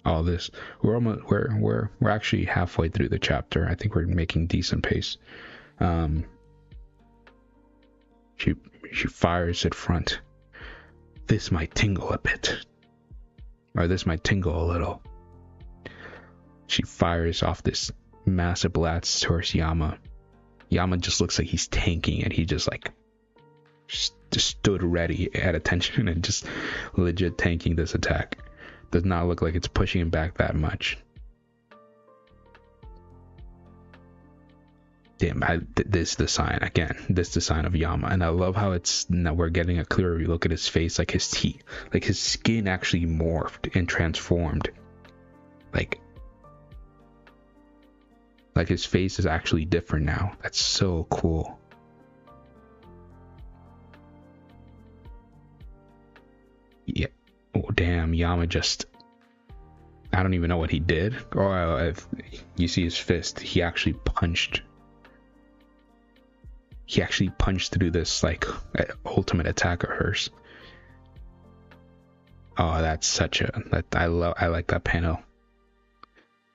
all this. We're actually halfway through the chapter. I think we're making decent pace. She fires at front. This might tingle a bit, or this might tingle a little. She fires off this massive blast towards Yama. Yama just looks like he's tanking it. He just stood ready at attention and just legit tanking this attack. Does not look like it's pushing him back that much. Damn, this is the sign again. This is the sign of Yama, and I love how now we're getting a clearer look at his face, like his teeth, like his skin actually morphed and transformed. Like his face is actually different now. That's so cool. Yeah. Oh, damn. Yama just... I don't even know what he did. Or if you see his fist, he actually punched. He actually punched through this, like, ultimate attack of hers. Oh, that's such a... I like that panel.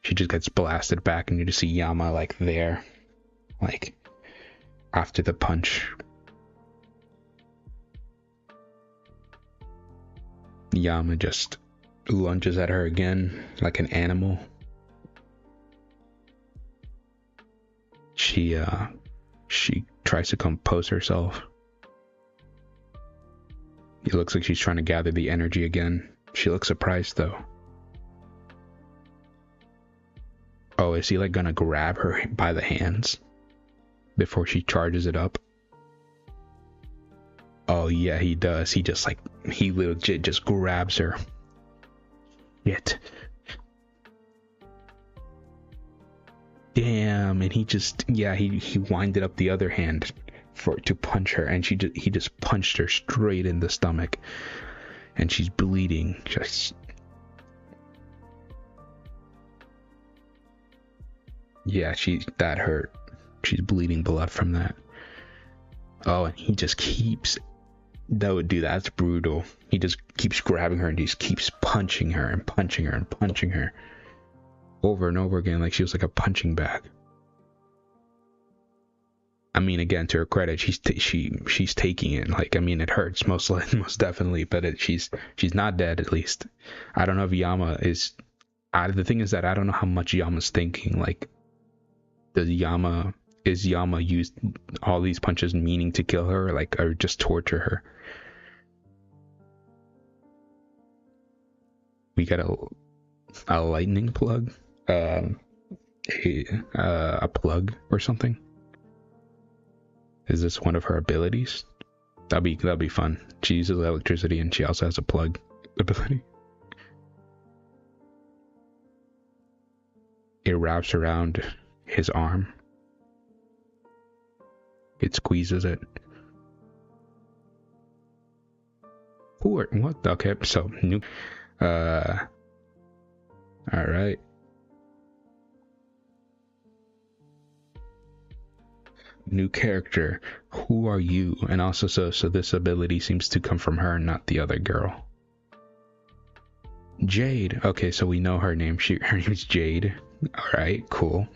She just gets blasted back and you just see Yama like there, like after the punch. Yama just lunges at her again like an animal. She She tries to compose herself. It looks like she's trying to gather the energy again. She looks surprised though. Oh, is he like gonna grab her by the hands before she charges it up? Oh yeah, he does. He legit just grabs her. Yet. Damn, and he winded up the other hand to punch her, and he just punched her straight in the stomach, and she's bleeding. That hurt. She's bleeding blood from that. Oh, and he just keeps. That's brutal. He just keeps grabbing her and he just keeps punching her and punching her and punching her over and over again, like she was like a punching bag. I mean, again, to her credit, she's taking it. Like, I mean, it hurts most definitely, but she's not dead at least. I don't know if Yama is. The thing is that I don't know how much Yama's thinking. Like, is Yama used all these punches meaning to kill her, like, or just torture her? We got a lightning plug, a plug or something. Is this one of her abilities? That'll be fun. She uses electricity and she also has a plug ability. It wraps around his arm. It squeezes it. What? Okay, so new. All right. New character. Who are you? And also, so this ability seems to come from her, not the other girl. Jade. Okay, so we know her name. Her name is Jade. All right, cool.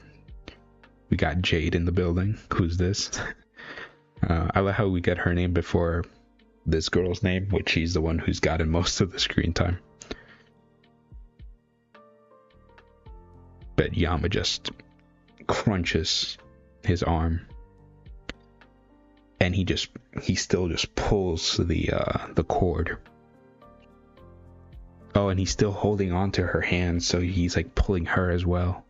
We got Jade in the building. Who's this? I like how we get her name before this girl's name, which she's the one who's gotten most of the screen time. But Yama just crunches his arm, and he still just pulls the cord. Oh, and he's still holding on to her hand, so he's like pulling her as well.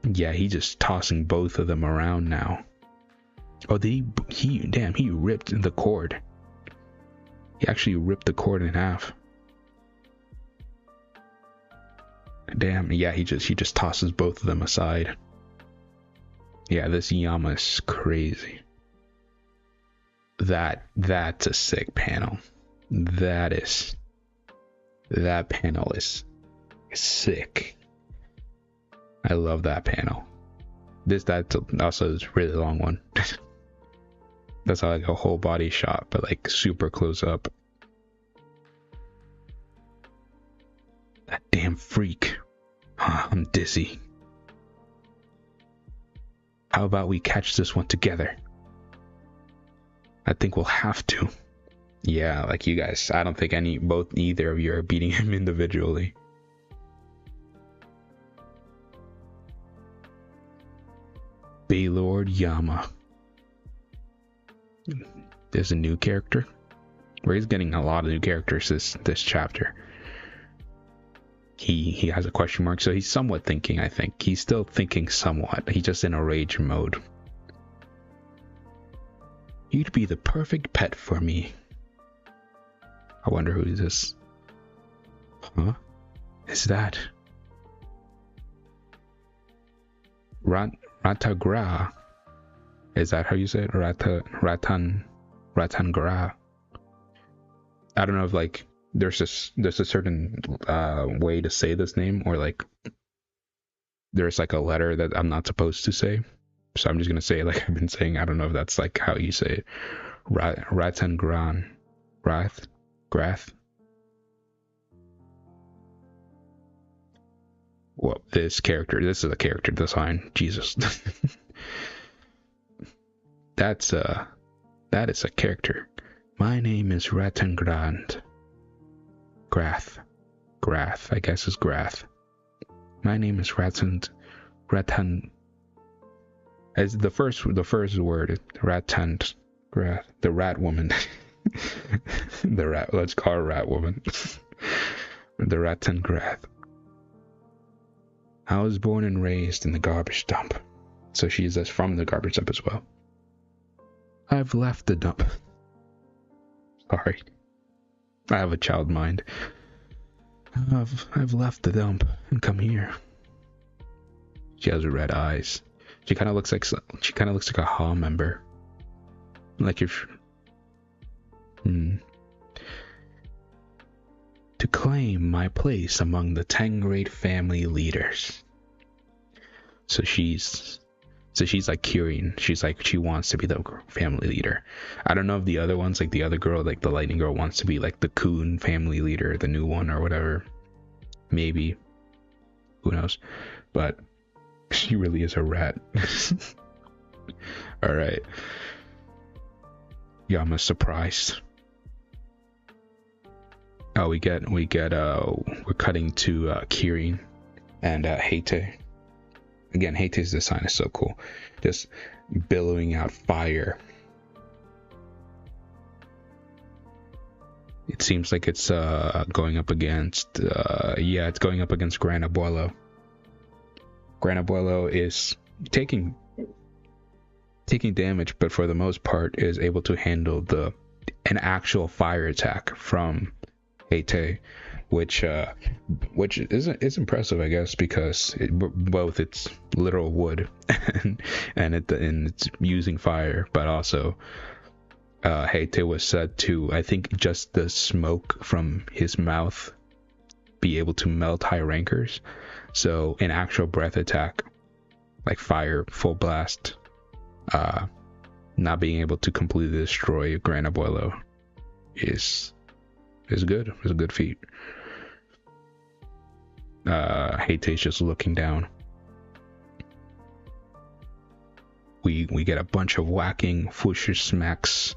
Yeah, he's just tossing both of them around now. Oh, he ripped the cord. He actually ripped the cord in half. Damn, yeah, he just tosses both of them aside. Yeah, this Yama is crazy. That's a sick panel. That panel is sick. I love that panel. That's also a really long one. That's like a whole body shot, but like super close up. That damn freak. I'm dizzy. How about we catch this one together? I think we'll have to. Yeah, like you guys, I don't think either of you are beating him individually. Baylord Yama. There's a new character. He's getting a lot of new characters this chapter. He has a question mark, so he's somewhat thinking, I think. He's still thinking somewhat. He's just in a rage mode. You'd be the perfect pet for me. I wonder who is this? Huh? Is that Ratagra? Is that how you say it? Ratangra. I don't know if like there's a certain way to say this name, or like there's like a letter that I'm not supposed to say. So I'm just gonna say it like I've been saying. I don't know if that's like how you say it. Ratangran. Grath. Well, this is a character design. Jesus. That is a character. My name is Ratangrand. Grath. Grath, I guess is Grath. My name is Ratan. As the first word, Ratan. Grath, the rat woman. The rat. Let's call her rat woman. The Ratan Grath. I was born and raised in the garbage dump, so she's from the garbage dump as well. I've left the dump. Sorry, I have a child mind. I've left the dump and come here. She has red eyes. She kind of looks like a Haw member. Like if to claim my place among the 10 great family leaders. So she's like Kyrian. She wants to be the family leader. I don't know if the other ones, like the other girl, like the lightning girl, wants to be like the Coon family leader, the new one or whatever. Maybe. Who knows? But she really is a rat. All right. Yeah, I'm surprised. Oh, we're cutting to Kyrian and Hate. Again, Hate's design is so cool. Just billowing out fire. It seems like it's going up against it's going up against Gran Abuelo. Gran Abuelo is taking damage, but for the most part is able to handle an actual fire attack from Hate, which is impressive, I guess, because both it's literal wood and it's using fire, but also Hate was said to, I think, just the smoke from his mouth be able to melt high rankers. So an actual breath attack, like fire, full blast, not being able to completely destroy Gran Abuelo is good. It's a good feat. Hate's just looking down. We get a bunch of whacking Fusher smacks.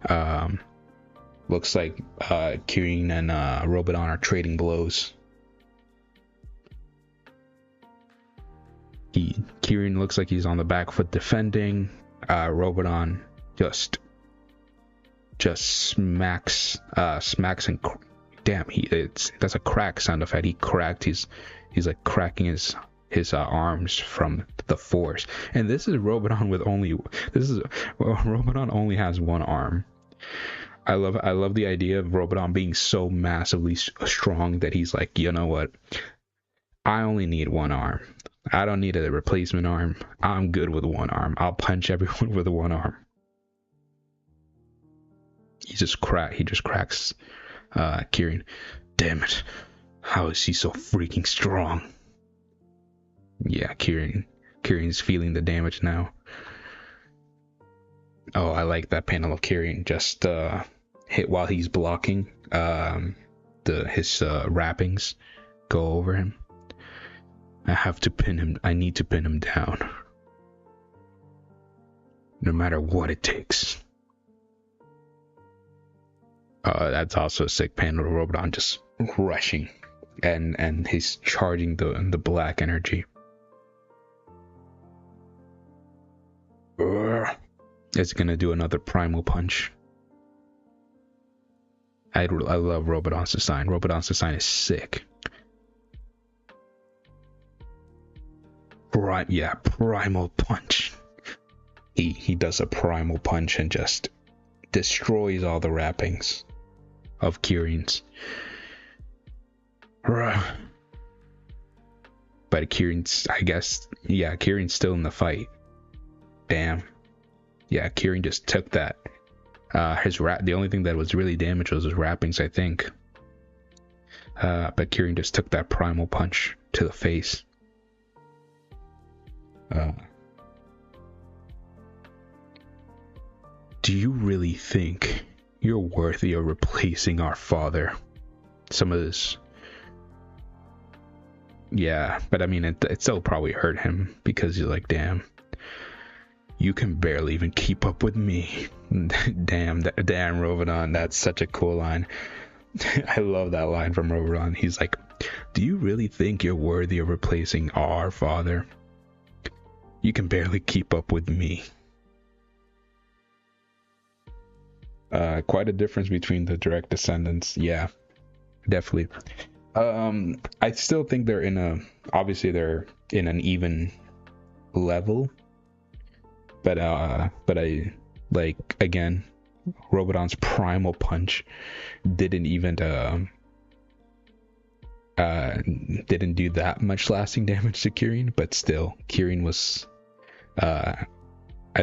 Looks like Kyrian and Robodon are trading blows. Kyrian looks like he's on the back foot defending. Robodon just smacks and damn, that's a crack sound effect. He cracked. He's like cracking his arms from the force. And this is Robodon Robodon only has one arm. I love the idea of Robodon being so massively strong that he's like, you know what? I only need one arm. I don't need a replacement arm. I'm good with one arm. I'll punch everyone with one arm. He just cracks Kyrian. Damn it. How is he so freaking strong? Yeah, Kyrian's feeling the damage now. Oh, I like that panel of Kyrian just hit while he's blocking. His wrappings go over him. I need to pin him down. No matter what it takes. That's also a sick panel of Robodon just rushing. And he's charging the black energy. It's gonna do another primal punch. I love Robodon's design. Robodon's design is sick. Primal punch. He does a primal punch and just destroys all the wrappings of Kyrian's. But Kyrian's, I guess, Kyrian's still in the fight. Damn. Yeah, Kyrian just took that. The only thing that was really damaged was his wrappings, I think. But Kyrian just took that primal punch to the face. Do you really think you're worthy of replacing our father? Some of this. Yeah, but I mean, it still probably hurt him because you're like, damn, you can barely even keep up with me. Damn, Robodon, that's such a cool line. I love that line from Robodon. He's like, Do you really think you're worthy of replacing our father? You can barely keep up with me. Quite a difference between the direct descendants. Yeah, definitely. I still think obviously they're in an even level, but I like, again, Robodon's primal punch didn't do that much lasting damage to Kirin, but still, Kirin was, I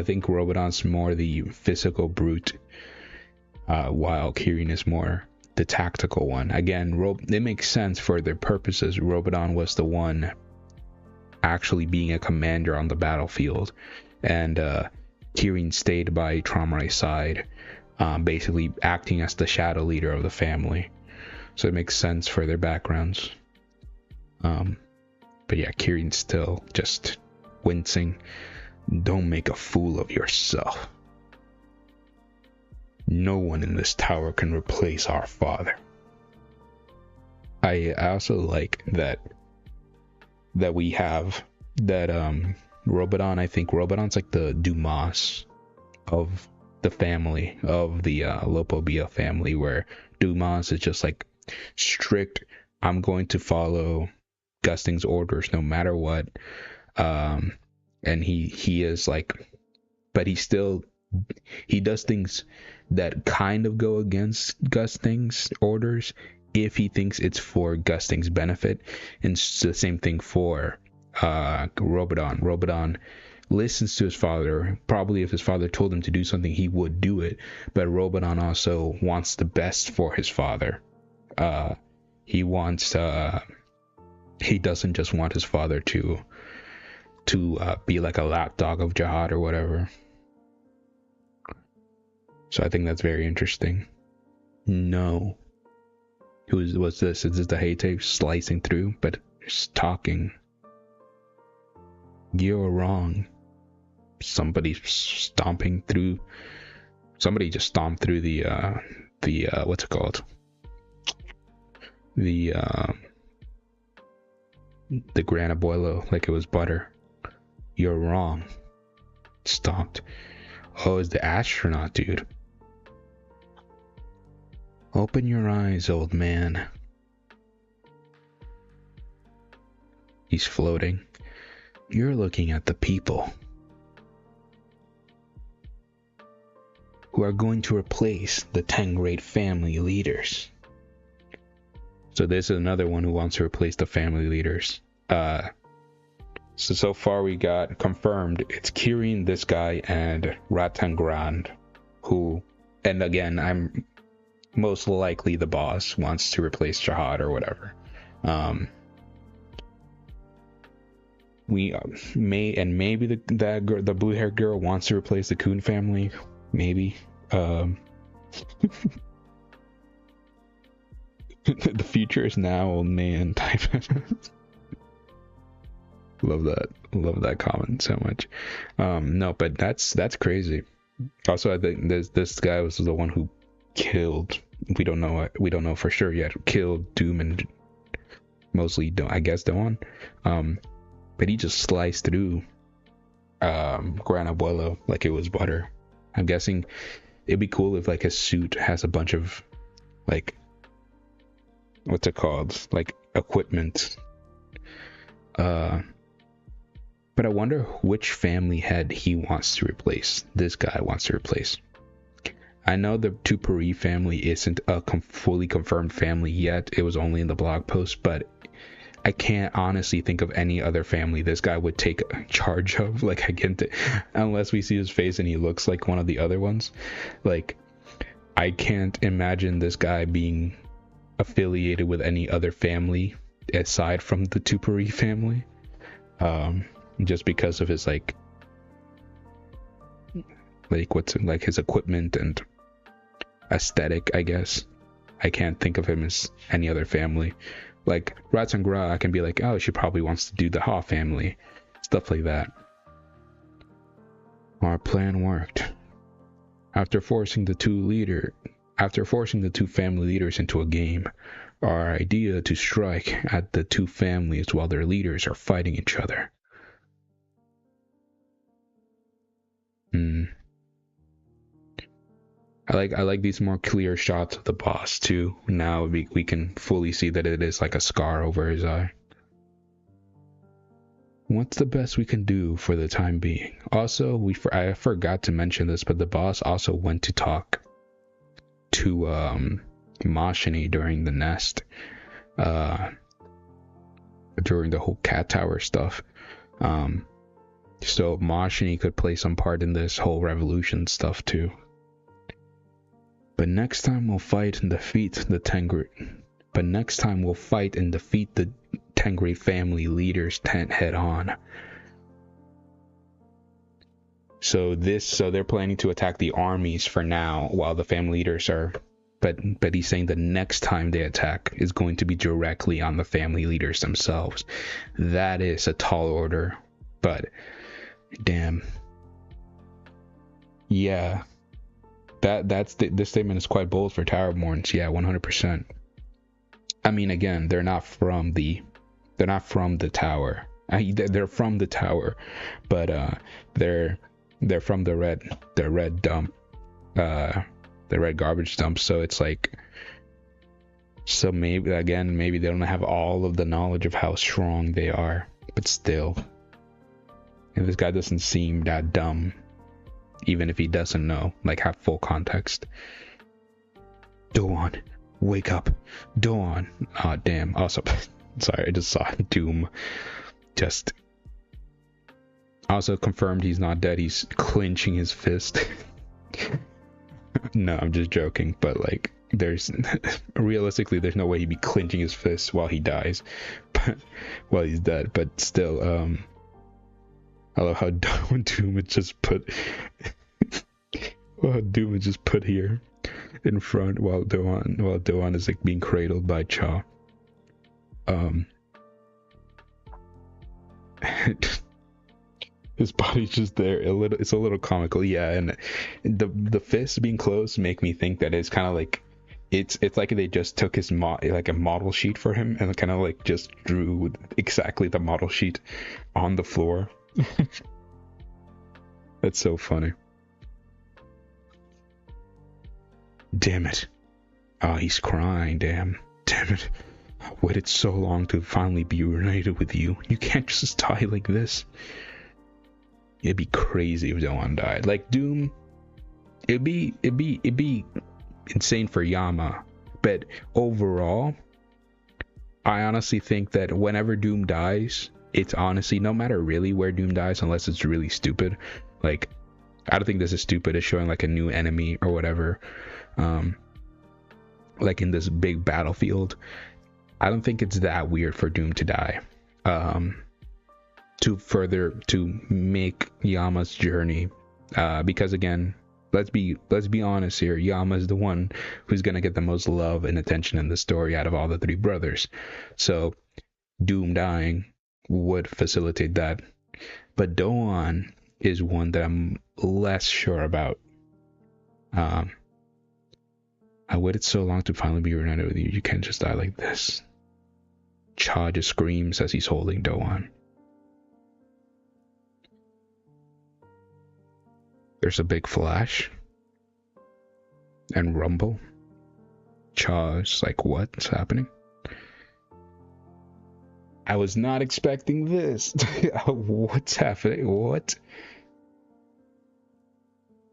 think Robodon's more the physical brute, while Kirin is more the tactical one. Again, it makes sense for their purposes. Robodon was the one actually being a commander on the battlefield, and Kirin stayed by Traumarai's side, basically acting as the shadow leader of the family. So it makes sense for their backgrounds. But yeah, Kirin's still just wincing. Don't make a fool of yourself. No one in this tower can replace our father. I also like that we have that Robodon. I think Robodon's like the Dumas of the family, of the Lopobia family, where Dumas is just like strict. I'm going to follow Gusting's orders no matter what. And he is like, but he does things that kind of go against Gusting's orders if he thinks it's for Gusting's benefit. And it's the same thing for Robodon. Robodon listens to his father. Probably if his father told him to do something, he would do it. But Robodon also wants the best for his father. He doesn't just want his father to be like a lapdog of Jihad or whatever. So I think that's very interesting. No. What's this? Is this the Hate slicing through? But it's talking. You're wrong. Somebody just stomped through the what's it called? The Gran Abuelo like it was butter. You're wrong. Stomped. Oh, it's the astronaut dude. Open your eyes, old man. He's floating. You're looking at the people who are going to replace the 10 great family leaders. So this is another one who wants to replace the family leaders. So far we got confirmed it's Kirin, this guy, and Ratangrand, who, and again, I'm most likely the boss wants to replace Jihad or whatever. We maybe the blue-haired girl wants to replace the Kun family, maybe. The future is now, old man type. Love that comment so much. No, but that's crazy. Also, I think this guy was the one who killed, we don't know for sure yet, killed Doom and mostly I guess Dawn. But he just sliced through Gran Abuelo like it was butter. I'm guessing it'd be cool if like his suit has a bunch of like, what's it called, like equipment. But I wonder which family head he wants to replace. This guy wants to replace. I know the Tupari family isn't a fully confirmed family yet. It was only in the blog post, but I can't honestly think of any other family this guy would take charge of. Like, unless we see his face and he looks like one of the other ones. Like, I can't imagine this guy being affiliated with any other family aside from the Tupari family. Just because of his like what's like his equipment and aesthetic, I guess. I can't think of him as any other family. Like Ratangra, I can be like, oh, she probably wants to do the Ha family, stuff like that. Our plan worked. After forcing the two After forcing the two family leaders into a game, our idea to strike at the two families while their leaders are fighting each other. I like these more clear shots of the boss too. Now we can fully see that it is like a scar over his eye. What's the best we can do for the time being? Also, I forgot to mention this, but the boss also went to talk to Mashini during the nest, during the whole cat tower stuff. So Mashini could play some part in this whole revolution stuff too. But next time we'll fight and defeat the Tengri. But next time we'll fight and defeat the Tengri family leaders head on. So they're planning to attack the armies for now, while the family leaders are. But he's saying the next time they attack is going to be directly on the family leaders themselves. That is a tall order, but damn. Yeah. This statement is quite bold for Towerborns. Yeah, 100%. I mean, again, they're not from the tower. They're from the tower, but they're from the red dump, the red garbage dump. So it's like, so maybe they don't have all of the knowledge of how strong they are, but still, and this guy doesn't seem that dumb. Even if he doesn't know, like, have full context. Dawn, wake up. Dawn. Oh, damn. Also, sorry, I just saw Doom. Just. Also confirmed he's not dead. He's clenching his fist. No, I'm just joking. But, like, realistically, there's no way he'd be clenching his fist while he dies. While he's dead. But still, I love how Doom would just put here in front while Doan is like being cradled by Cha. His body's just there. It's a little comical, yeah. And the fists being closed make me think that it's kind of like it's like they just took his like a model sheet for him and kind of like just drew exactly the model sheet on the floor. That's so funny. Damn it. Oh, he's crying. Damn it. I waited so long to finally be reunited with you. You can't just die like this. It'd be crazy if Doan died. Like Doom, it'd be insane for Yama. But overall, I honestly think that whenever Doom dies, it's honestly, no matter really where Doom dies, unless it's really stupid. Like, I don't think this is stupid. It's showing like a new enemy or whatever. Like in this big battlefield. I don't think it's that weird for Doom to die. To make Yama's journey. Because again, let's be honest here. Yama is the one who's gonna get the most love and attention in the story out of all the three brothers. So Doom dying would facilitate that. But Doan is one that I'm less sure about. I waited so long to finally be reunited with you. You can't just die like this. Cha just screams as he's holding Doan. There's a big flash and rumble. Cha's like, what's happening? I was not expecting this. What's happening? What?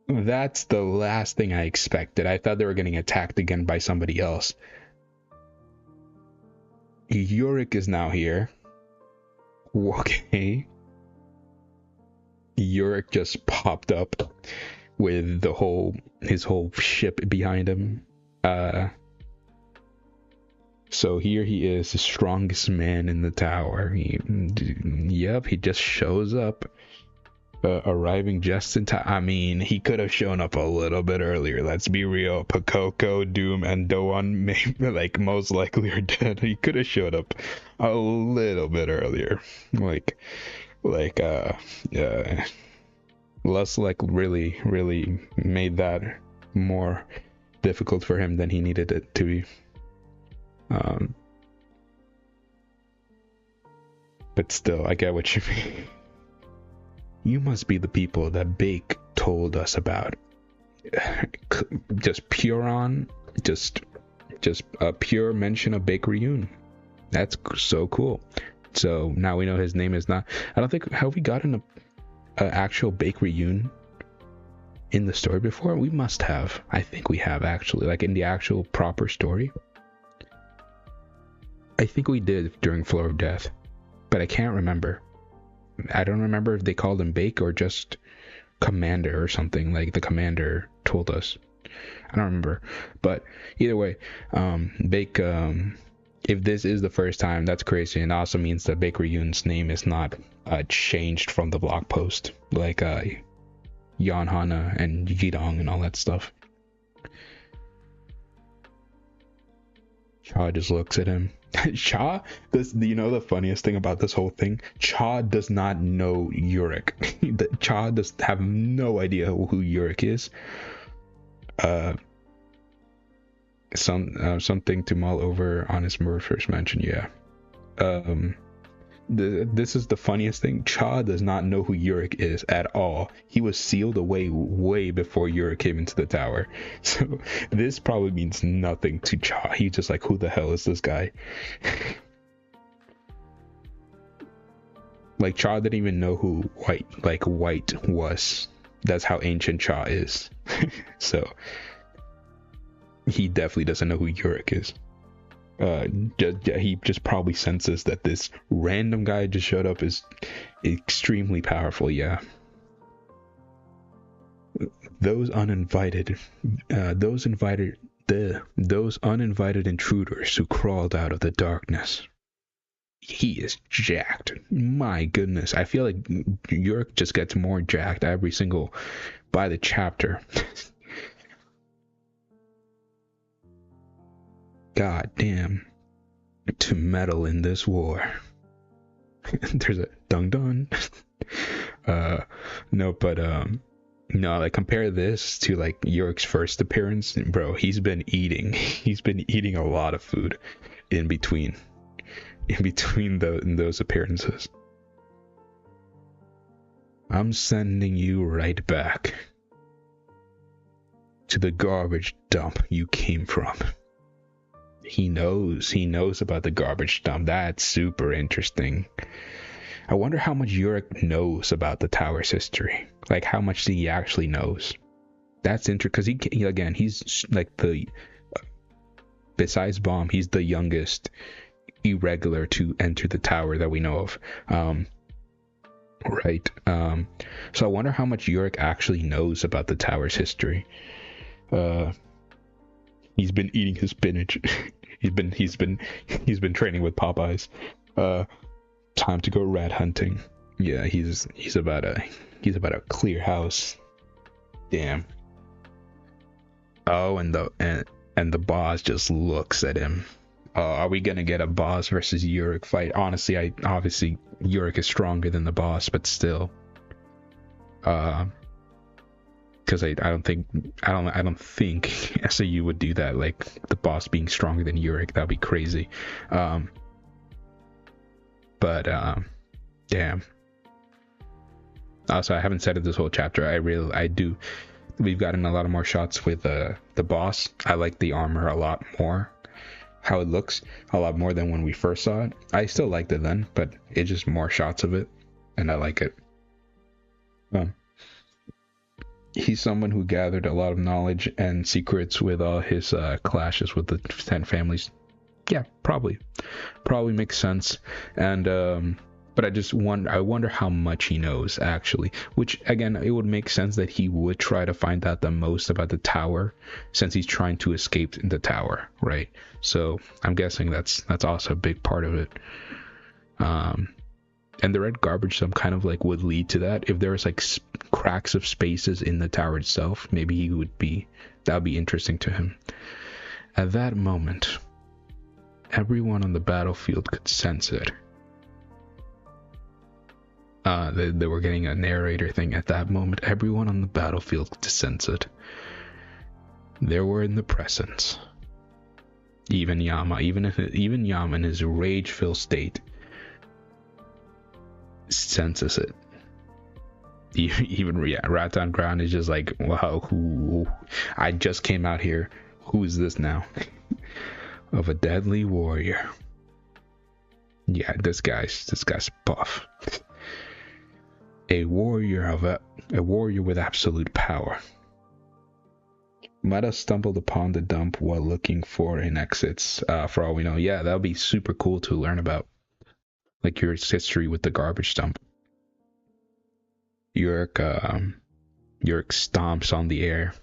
That's the last thing I expected. I thought they were getting attacked again by somebody else. Yurik is now here. Okay. Yurik just popped up with his whole ship behind him. So here he is, the strongest man in the tower. He just shows up, arriving just in time. I mean, he could have shown up a little bit earlier. Let's be real. Pakoko, Doom, and Doan, like most likely are dead. He could have showed up a little bit earlier, less like really made that more difficult for him than he needed it to be. But still, I get what you mean. You must be the people that Bake told us about. Just a pure mention of Bake Ryun. That's so cool. So now we know his name is not. I don't think, have we gotten a actual Bake Ryun in the story before? We must have. I think we have, actually, like in the actual proper story. I think we did during Floor of Death, but I can't remember. I don't remember if they called him Bake or just Commander or something, like the commander told us. I don't remember, but either way, Bake, if this is the first time, that's crazy, and also means that Bake Ryun's name is not changed from the blog post, like Yan Hana and Yidong and all that stuff. Cha just looks at him. Cha, you know the funniest thing about this whole thing? Cha does not know Yurik. Cha does have no idea who Yurik is. Something to mull over on his first mention, yeah. This is the funniest thing. Cha does not know who Yurik is at all. He was sealed away way before Yurik came into the tower. So this probably means nothing to Cha. He's just like, who the hell is this guy? Like, Cha didn't even know who White was. That's how ancient Cha is. So he definitely doesn't know who Yurik is. He just probably senses that this random guy just showed up is extremely powerful. Yeah, those uninvited intruders who crawled out of the darkness. He is jacked. My goodness, I feel like Yurik just gets more jacked by the chapter. God damn. To meddle in this war. There's a dun. No, like, compare this to like Yurik's first appearance, bro. He's been eating a lot of food in between those appearances. I'm sending you right back to the garbage dump you came from. He knows about the garbage dump. That's super interesting. I wonder how much Yurik knows about the tower's history. Like, how much he actually knows. That's interesting, because he's like besides Bomb, he's the youngest irregular to enter the tower that we know of. Right. So I wonder how much Yurik actually knows about the tower's history. He's been eating his spinach. he's been training with Popeyes. Time to go rat hunting. Yeah, he's about to clear house. Damn. Oh, and the boss just looks at him. Are we gonna get a boss versus Yurik fight? Honestly, obviously Yurik is stronger than the boss, but still. Because I don't think SAU would do that, like the boss being stronger than Yurik. That'd be crazy. Damn. Also, I haven't said it this whole chapter. I do. We've gotten a lot of more shots with the boss. I like the armor a lot more. How it looks a lot more than when we first saw it. I still liked it then, but it's just more shots of it, and I like it. He's someone who gathered a lot of knowledge and secrets with all his clashes with the 10 families. Yeah, probably makes sense. And but I wonder how much he knows, actually, which again, it would make sense that he would try to find out the most about the tower, since he's trying to escape the tower, right? So I'm guessing that's also a big part of it. And the red garbage dump kind of like would lead to that. If there was like cracks of spaces in the tower itself, maybe that would be interesting to him. At that moment, everyone on the battlefield could sense it. They were getting a narrator thing. At that moment, everyone on the battlefield could sense it. There were in the presence. Even Yama in his rage-filled state senses it. Even Ratan Gran is just like, wow, who? I just came out here. Who is this now? Of a deadly warrior. Yeah, this guy's buff. A warrior with absolute power. Might have stumbled upon the dump while looking for an exits. For all we know, yeah, that'll be super cool to learn about, like your history with the garbage dump. Yurk stomps on the air.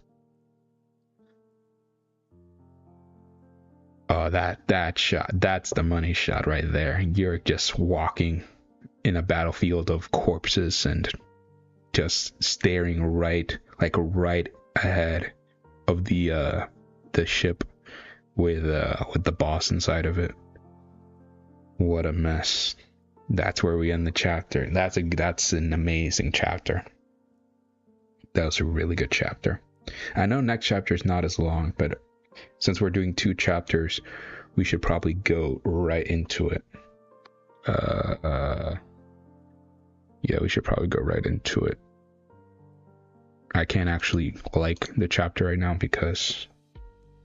Oh, that shot, that's the money shot right there. You're just walking in a battlefield of corpses and just staring right ahead of the ship with the boss inside of it. What a mess. That's where we end the chapter. That's an amazing chapter. That was a really good chapter. I know next chapter is not as long, but since we're doing 2 chapters, we should probably go right into it. Yeah, we should probably go right into it. I can't actually like the chapter right now because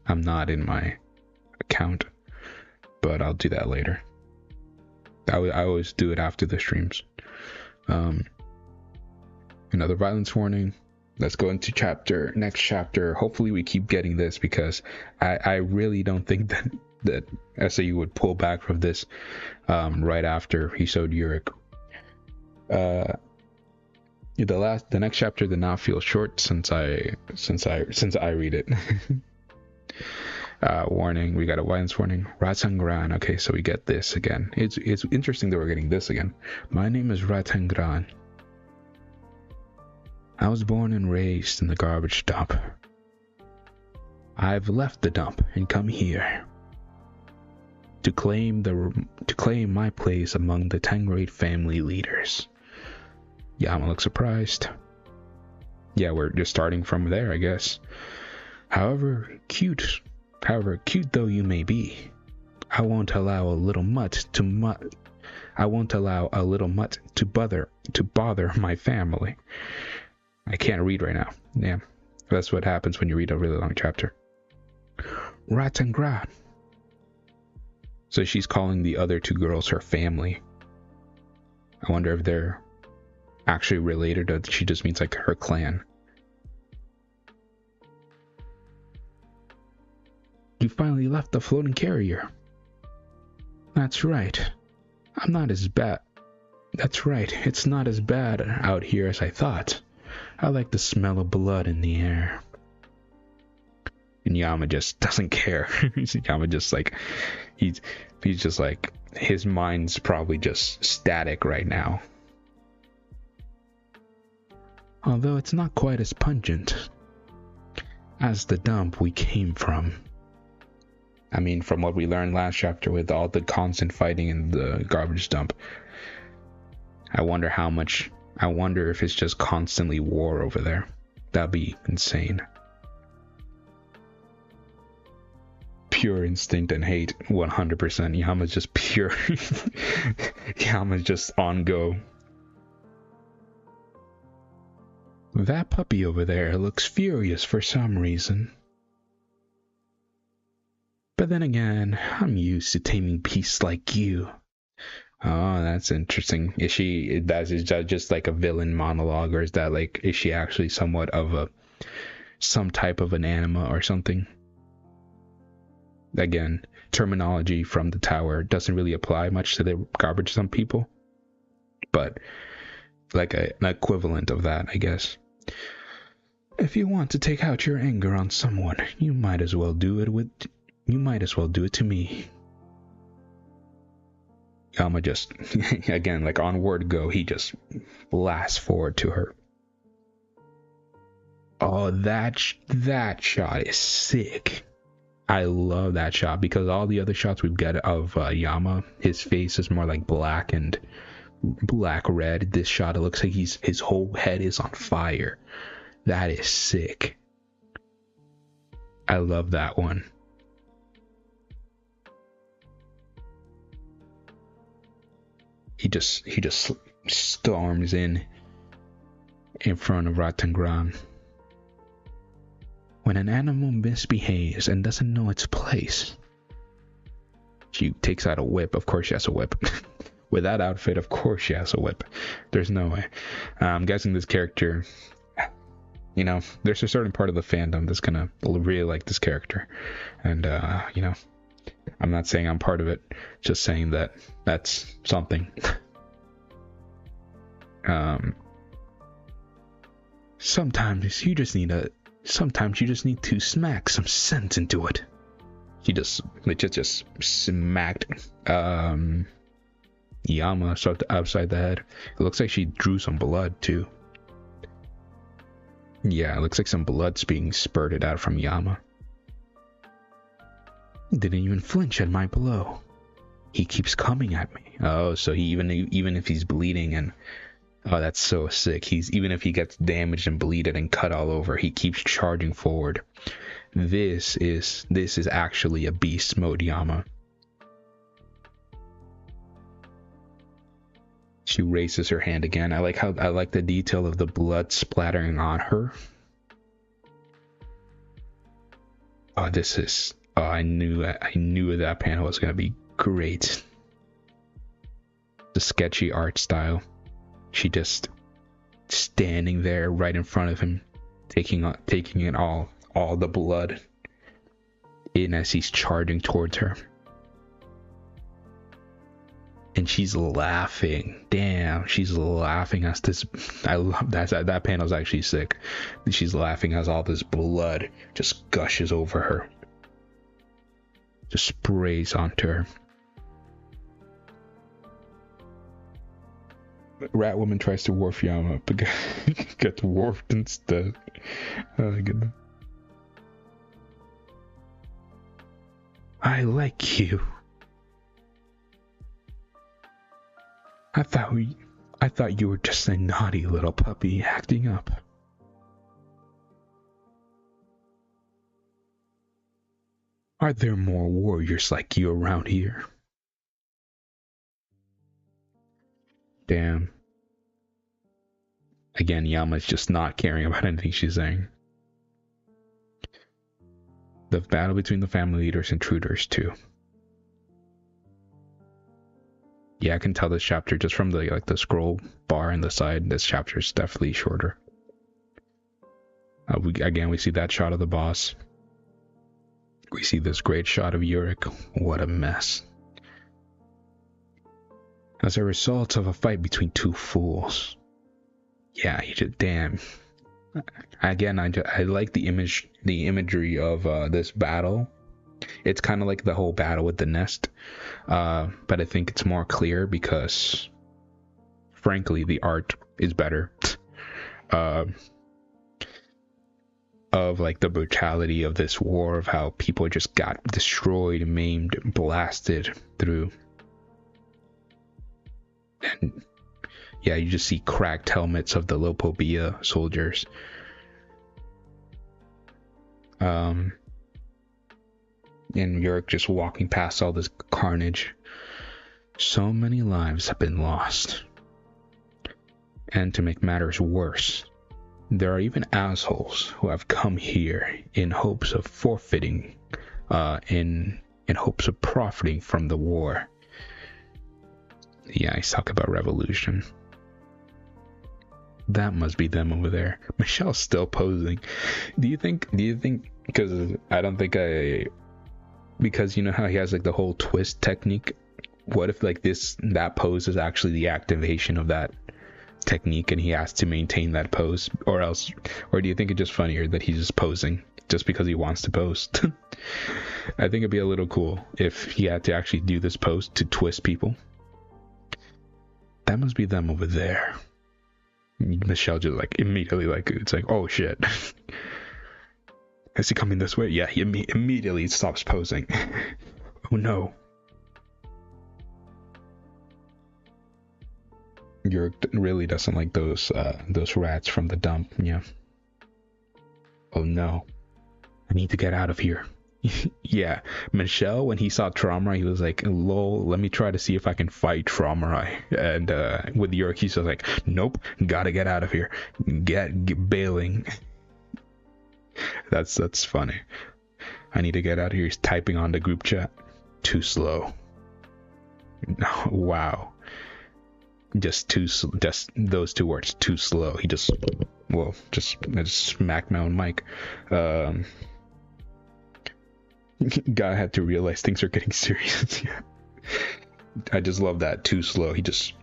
I'm not in my account, but I'll do that later. I always do it after the streams. Another violence warning. Let's go into next chapter. Hopefully we keep getting this, because I really don't think that SAU would pull back from this right after he showed Yurik. The next chapter did not feel short since I read it. Warning, we got a violence warning. Ratangran. Okay, so we get this again. It's interesting that we're getting this again. My name is Ratangran. I was born and raised in the garbage dump. I've left the dump and come here to claim my place among the Tangrade family leaders. Yama looks surprised. Yeah, we're just starting from there, I guess. However cute though you may be, I won't allow a little mutt to bother my family. I can't read right now. Yeah, that's what happens when you read a really long chapter. Ratangran. So she's calling the other 2 girls her family. I wonder if they're actually related, or she just means like her clan. You finally left the floating carrier. That's right. I'm not as bad. That's right. It's not as bad out here as I thought. I like the smell of blood in the air. And Yama just doesn't care. Yama just like, he's just like, his mind's probably just static right now. Although it's not quite as pungent as the dump we came from. I mean, from what we learned last chapter with all the constant fighting in the garbage dump, I wonder if it's just constantly war over there. That'd be insane. Pure instinct and hate, 100%. Yama's just pure. Yama's just on go. That puppy over there looks furious for some reason. But then again, I'm used to taming beasts like you. Oh, that's interesting. Is that just like a villain monologue, or is she actually somewhat of some type of an anima or something? Again, terminology from the tower doesn't really apply much to the garbage dump people, but like an equivalent of that, I guess. If you want to take out your anger on someone, you might as well do it to me. Yama just, again, like on word go, he just blasts forward to her. Oh, that shot is sick. I love that shot, because all the other shots we've got of Yama, his face is more like black and black-red. This shot, it looks like his whole head is on fire. That is sick. I love that one. He just storms in front of Rattangran. When an animal misbehaves and doesn't know its place, she takes out a whip. Of course she has a whip. With that outfit, of course she has a whip. There's no way. I'm guessing this character, you know, there's a certain part of the fandom that's gonna really like this character. And, you know, I'm not saying I'm part of it, just saying that that's something. Sometimes you just need to smack some sense into it. She just smacked Yama upside the head. It looks like she drew some blood too. Yeah, it looks like some blood's being spurted out from Yama. He didn't even flinch at my blow. He keeps coming at me. Oh, so he even if he's bleeding and oh, that's so sick. Even if he gets damaged and bleeded and cut all over, he keeps charging forward. This is actually a beast mode Yama. She raises her hand again. I like the detail of the blood splattering on her. Oh, I knew that panel was gonna be great. The sketchy art style. She just standing there right in front of him, taking in all the blood in as he's charging towards her. And she's laughing. Damn, she's laughing as this. I love that panel's actually sick. She's laughing as all this blood just gushes over her. Just sprays onto her. Ratwoman tries to warp Yama, but gets warped instead. Oh my goodness. I like you. I thought you were just a naughty little puppy acting up. Are there more warriors like you around here? Damn. Again, Yama's just not caring about anything she's saying. The battle between the family leaders and intruders too. Yeah, I can tell this chapter just from the scroll bar on the side. This chapter is definitely shorter. We see that shot of the boss. We see this great shot of Yurik. What a mess. As a result of a fight between two fools. Yeah, he just damn. Again, I like the imagery of this battle. It's kind of like the whole battle with the nest, but I think it's more clear because, frankly, the art is better. Of like the brutality of this war, of how people just got destroyed, maimed, blasted through. And yeah, you just see cracked helmets of the Lopobia soldiers. And Yurik just walking past all this carnage. So many lives have been lost. And to make matters worse, there are even assholes who have come here in hopes of forfeiting, in hopes of profiting from the war. Yeah, I talk about revolution. That must be them over there. Michelle's still posing. Do you think, because I don't think because you know how he has like the whole twist technique? What if like that pose is actually the activation of that technique and he has to maintain that pose, or do you think it's just funnier that he's just posing just because he wants to pose? I think it'd be a little cool if he had to actually do this pose to twist people. That must be them over there. Michelle just like immediately it's like, oh shit. Is he coming this way? Yeah, he immediately stops posing. Oh no. Yurik really doesn't like those rats from the dump. Yeah. Oh no. I need to get out of here. Yeah, Michelle, when he saw Trauma, he was like, lol, let me try to see if I can fight Trauma. And with York, he's just like, nope, gotta get out of here. Get bailing. That's funny. I need to get out of here. He's typing on the group chat. Too slow. Wow. Just those two words, too slow. He just, well, I just smacked my own mic. Guy had to realize things are getting serious. Yeah. I just love that, too slow. He just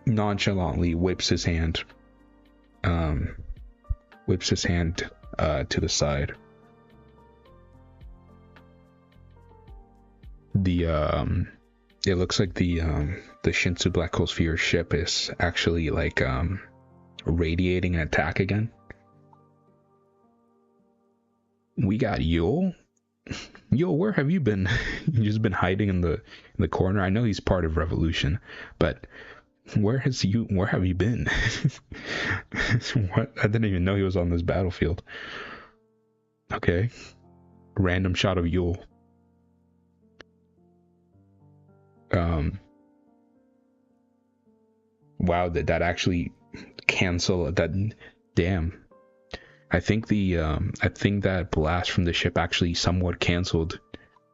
nonchalantly whips his hand to the side. It looks like the Shinsu Black Hole Sphere ship is actually like radiating an attack again. We got Yule. Yo, where have you been? You just been hiding in the corner. I know he's part of Revolution, but where have you been? What? I didn't even know he was on this battlefield. Okay. Random shot of Yule. Wow, that actually cancel that. Damn. I think that blast from the ship actually somewhat canceled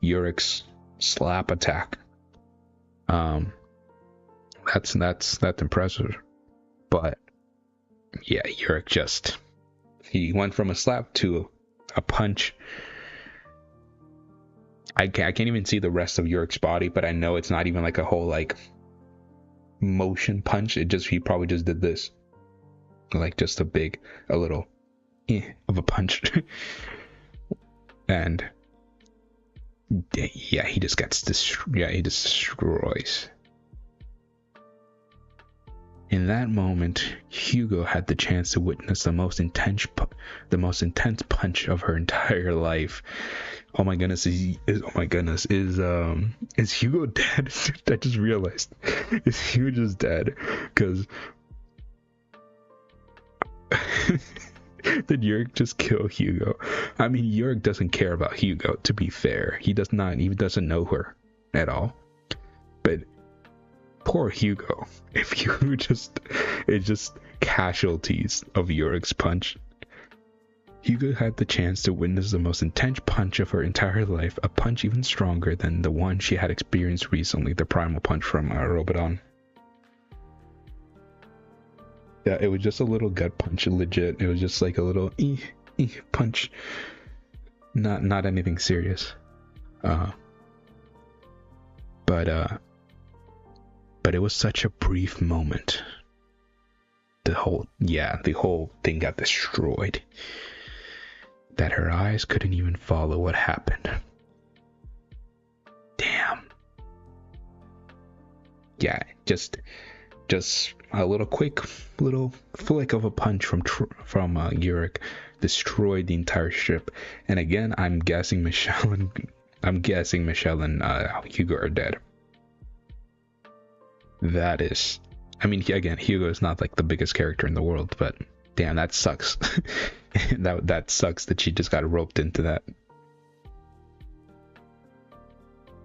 Yurik's slap attack. That's impressive. But yeah, Yurik he went from a slap to a punch. I can't even see the rest of Yurik's body, but I know it's not even like a whole like motion punch. He probably just did this, like just a little of a punch. And yeah, he just gets he destroys. In that moment, Hugo had the chance to witness the most intense punch of her entire life. Oh my goodness, is Hugo dead? I just realized, is Hugo just dead? Because did Yurik just kill Hugo? I mean, Yurik doesn't care about Hugo, to be fair. He doesn't know her at all. But poor Hugo. If Hugo it's just casualties of Yurik's punch. Hugo had the chance to witness the most intense punch of her entire life, a punch even stronger than the one she had experienced recently, the primal punch from Robodon. Yeah, it was just a little gut punch, legit. It was just like a little punch. Not anything serious. But it was such a brief moment. The whole thing got destroyed. That her eyes couldn't even follow what happened. Damn. Yeah, just a little quick flick of a punch from Yurik destroyed the entire ship. And again, I'm guessing Michelle and Hugo are dead. That is, I mean, again, Hugo is not like the biggest character in the world, but damn, that sucks. that sucks that she just got roped into that.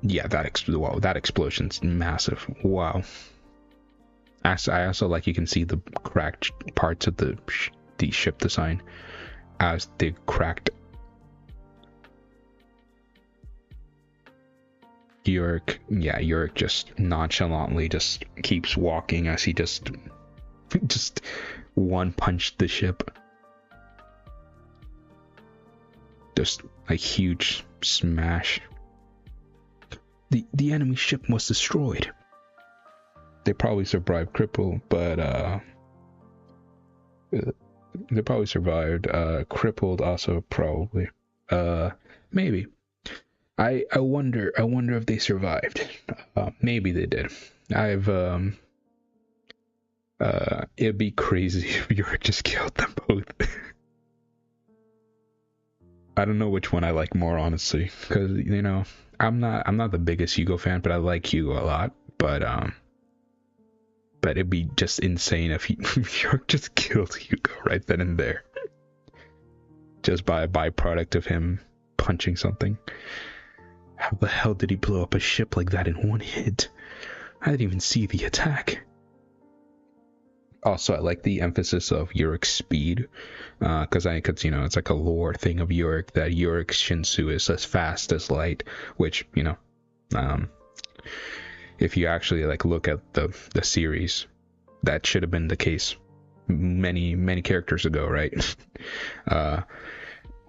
Yeah, that explosion's massive. Wow. I also like, you can see the cracked parts of the ship design as they cracked. Yurik just nonchalantly just keeps walking as he just one punched the ship. Just a huge smash. The enemy ship was destroyed. They probably survived crippled, but they probably survived crippled also, probably. Maybe. I wonder if they survived. Maybe they did. It'd be crazy if Yurik just killed them both. I don't know which one I like more, honestly, because I'm not the biggest Hugo fan, but I like Hugo a lot. But it'd be just insane if Yurik just killed Hugo right then and there, just by a byproduct of him punching something. How the hell did he blow up a ship like that in one hit? I didn't even see the attack. Also, I like the emphasis of Yurik's speed, because you know, it's like a lore thing of Yurik that Yurik's Shinsu is as fast as light, which, you know, if you actually like look at the series, that should have been the case many characters ago, right?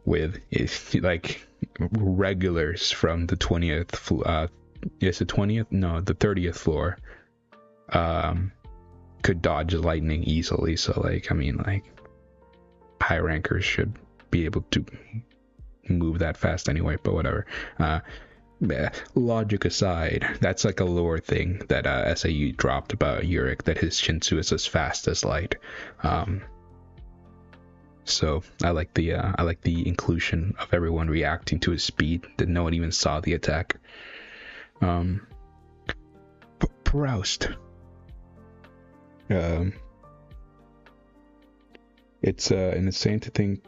With like regulars from the 20th, is it 20th? No, the 30th floor. Could dodge lightning easily, so like, I mean, like, high rankers should be able to move that fast anyway, but whatever. Logic aside, that's like a lore thing that SAU dropped about Yurik, that his Shinsu is as fast as light. So I like the inclusion of everyone reacting to his speed, that no one even saw the attack. Proust. It's an insane to think.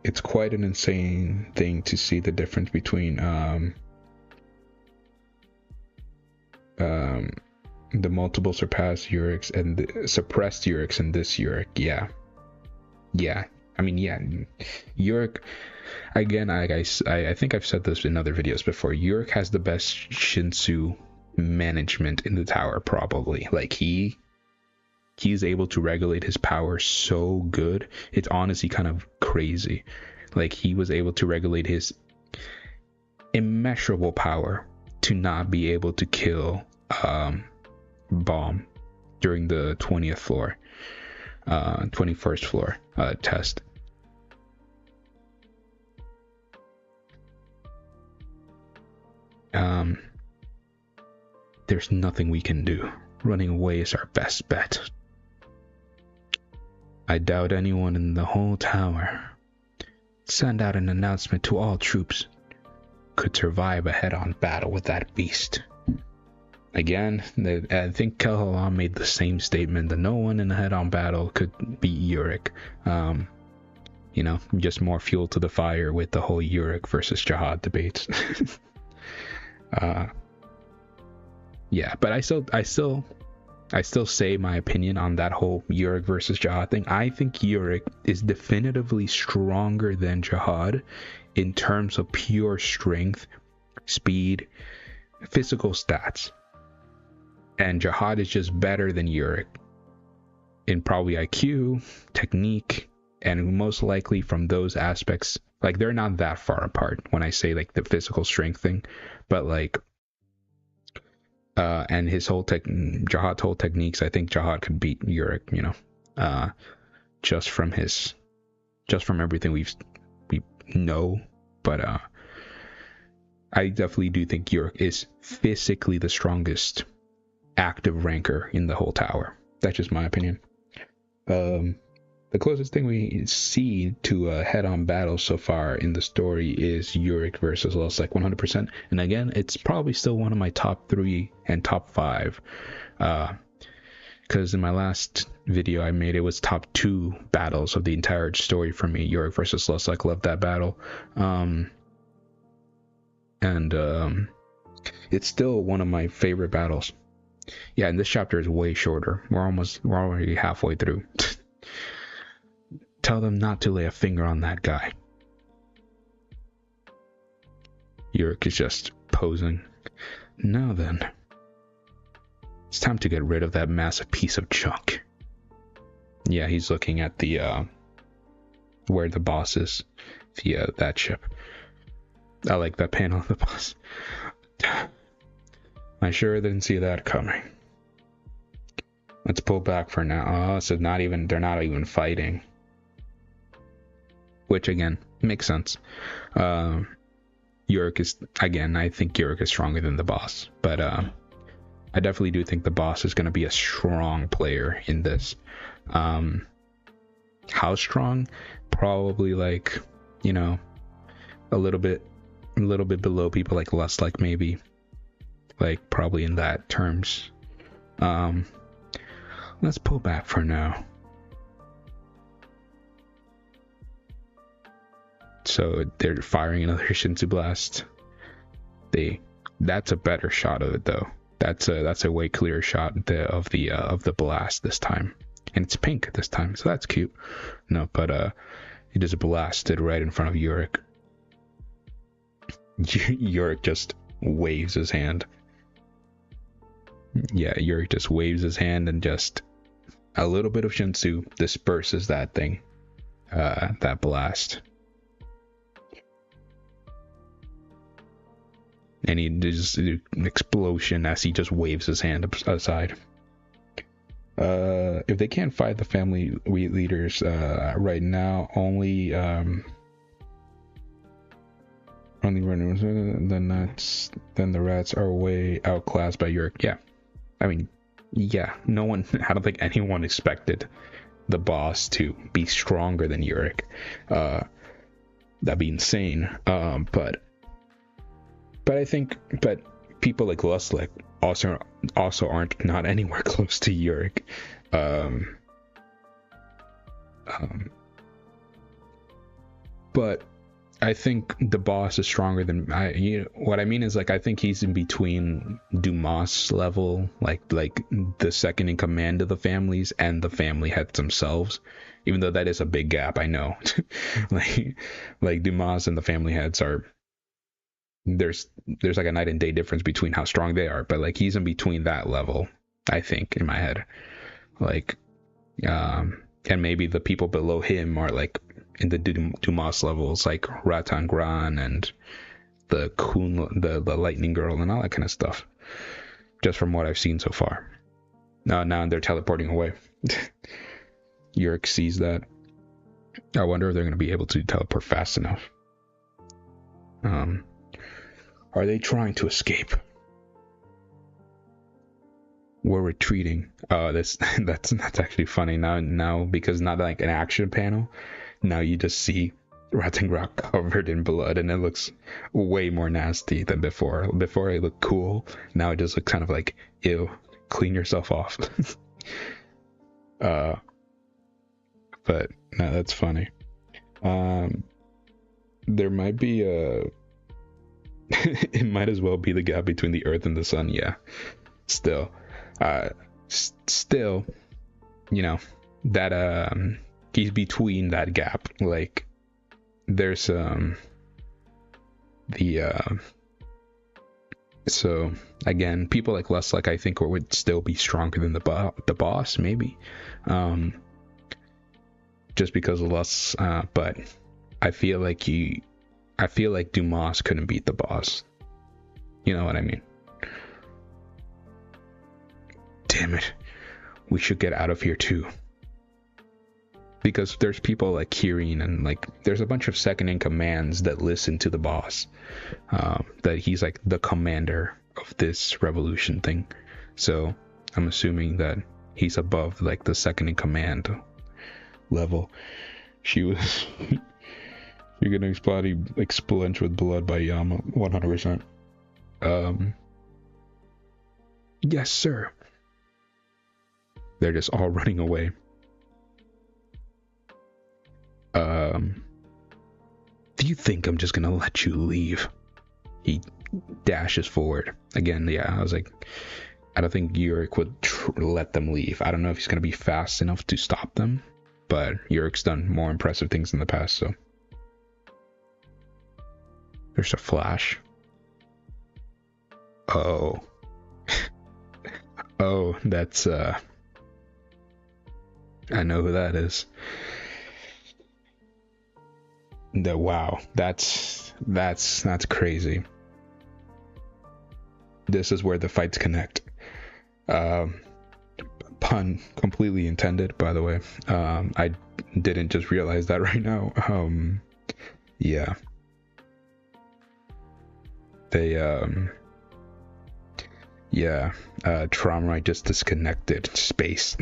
It's quite an insane thing to see the difference between the multiple surpassed Yuriks and the suppressed Yuriks and this Yurik. Yeah. I mean, yeah. Yurik. Again, I think I've said this in other videos before. Yurik has the best Shinsu management in the tower, probably. Like, he's able to regulate his power so good, it's honestly kind of crazy. Like, he was able to regulate his immeasurable power to not be able to kill Bomb during the 20th floor 21st floor test. There's nothing we can do. Running away is our best bet. I doubt anyone in the whole tower, send out an announcement to all troops, could survive a head-on battle with that beast. Again, I think Kelhalan made the same statement, that no one in a head-on battle could beat Yurik. You know, just more fuel to the fire with the whole Yurik versus Jihad debates. Yeah, but I still say my opinion on that whole Yurik versus Jihad thing. I think Yurik is definitively stronger than Jihad in terms of pure strength, speed, physical stats. And Jihad is just better than Yurik in probably IQ, technique, and most likely from those aspects. Like, they're not that far apart when I say like the physical strength thing, but like and his whole Jihad's whole techniques, I think Jihad could beat Yurik, you know, just from everything we know. But I definitely do think Yurik is physically the strongest active ranker in the whole tower. That's just my opinion. The closest thing we see to a head-on battle so far in the story is Yurik versus Lost, like 100%. And again, it's probably still one of my top 3 and top 5. Because in my last video I made, it was top 2 battles of the entire story for me. Yurik versus Lost, I love that battle. It's still one of my favorite battles. Yeah, and this chapter is way shorter. We're already halfway through. Tell them not to lay a finger on that guy. Yurik is just posing. Now then, it's time to get rid of that massive piece of junk. Yeah, he's looking at the where the boss is via that ship. I like that panel of the boss. I sure didn't see that coming. Let's pull back for now. Oh, so they're not even fighting. Which again makes sense. Yurik is, again, I think Yurik is stronger than the boss, but I definitely do think the boss is going to be a strong player in this. How strong? Probably like, you know, a little bit below people like Lust, like maybe, like probably in that terms. Let's pull back for now. So they're firing another Shinsu blast. That's a better shot of it though. That's a way clearer shot of the blast this time, and it's pink this time, so that's cute. No, but he just blasted right in front of Yurik. Yurik just waves his hand. Yeah, Yurik just waves his hand, and just a little bit of Shinsu disperses that thing, that blast. And he does an explosion as he just waves his hand aside. If they can't fight the family leaders right now, only then the rats are way outclassed by Yurik. Yeah, I mean, yeah, no one. I don't think anyone expected the boss to be stronger than Yurik. That'd be insane. But I think, people like Luslik also aren't not anywhere close to Yurik. But I think the boss is stronger than what I mean is, like, I think he's in between Dumas level, like the second in command of the families and the family heads themselves. Even though that is a big gap, I know. like Dumas and the family heads are. There's like a night and day difference between how strong they are, but like he's in between that level, I think, in my head. Like, and maybe the people below him are like in the Dumas levels, like Ratan Gran and the the Lightning Girl and all that kind of stuff. Just from what I've seen so far. Now they're teleporting away. Yurik sees that. I wonder if they're going to be able to teleport fast enough. Are they trying to escape? We're retreating. That's actually funny now because not like an action panel. Now you just see Rattengrock covered in blood, and it looks way more nasty than before. Before it looked cool. Now it just looks kind of like, ew, clean yourself off. But no, that's funny. There might be a. It might as well be the gap between the Earth and the Sun. Yeah, still, you know, that he's between that gap. Like, there's so again, people like Luslik, I think, would still be stronger than the boss, maybe, just because of Lus. But I feel like Dumas couldn't beat the boss. You know what I mean? Damn it. We should get out of here too. Because there's people like Kirin, and like there's a bunch of second in commands that listen to the boss. That he's like the commander of this revolution thing. So I'm assuming that he's above like the second in command level. She was You're getting explodes with blood by Yama, 100%. Yes, sir. They're just all running away. Do you think I'm just gonna let you leave? He dashes forward. Again, yeah, I was like, I don't think Yurik would let them leave. I don't know if he's gonna be fast enough to stop them, but Yurik's done more impressive things in the past, so. There's a flash. Oh. Oh, that's I know who that is. Wow, that's crazy. This is where the fights connect. Pun completely intended, by the way. I didn't just realize that right now. Yeah. They Traumrite just disconnected space.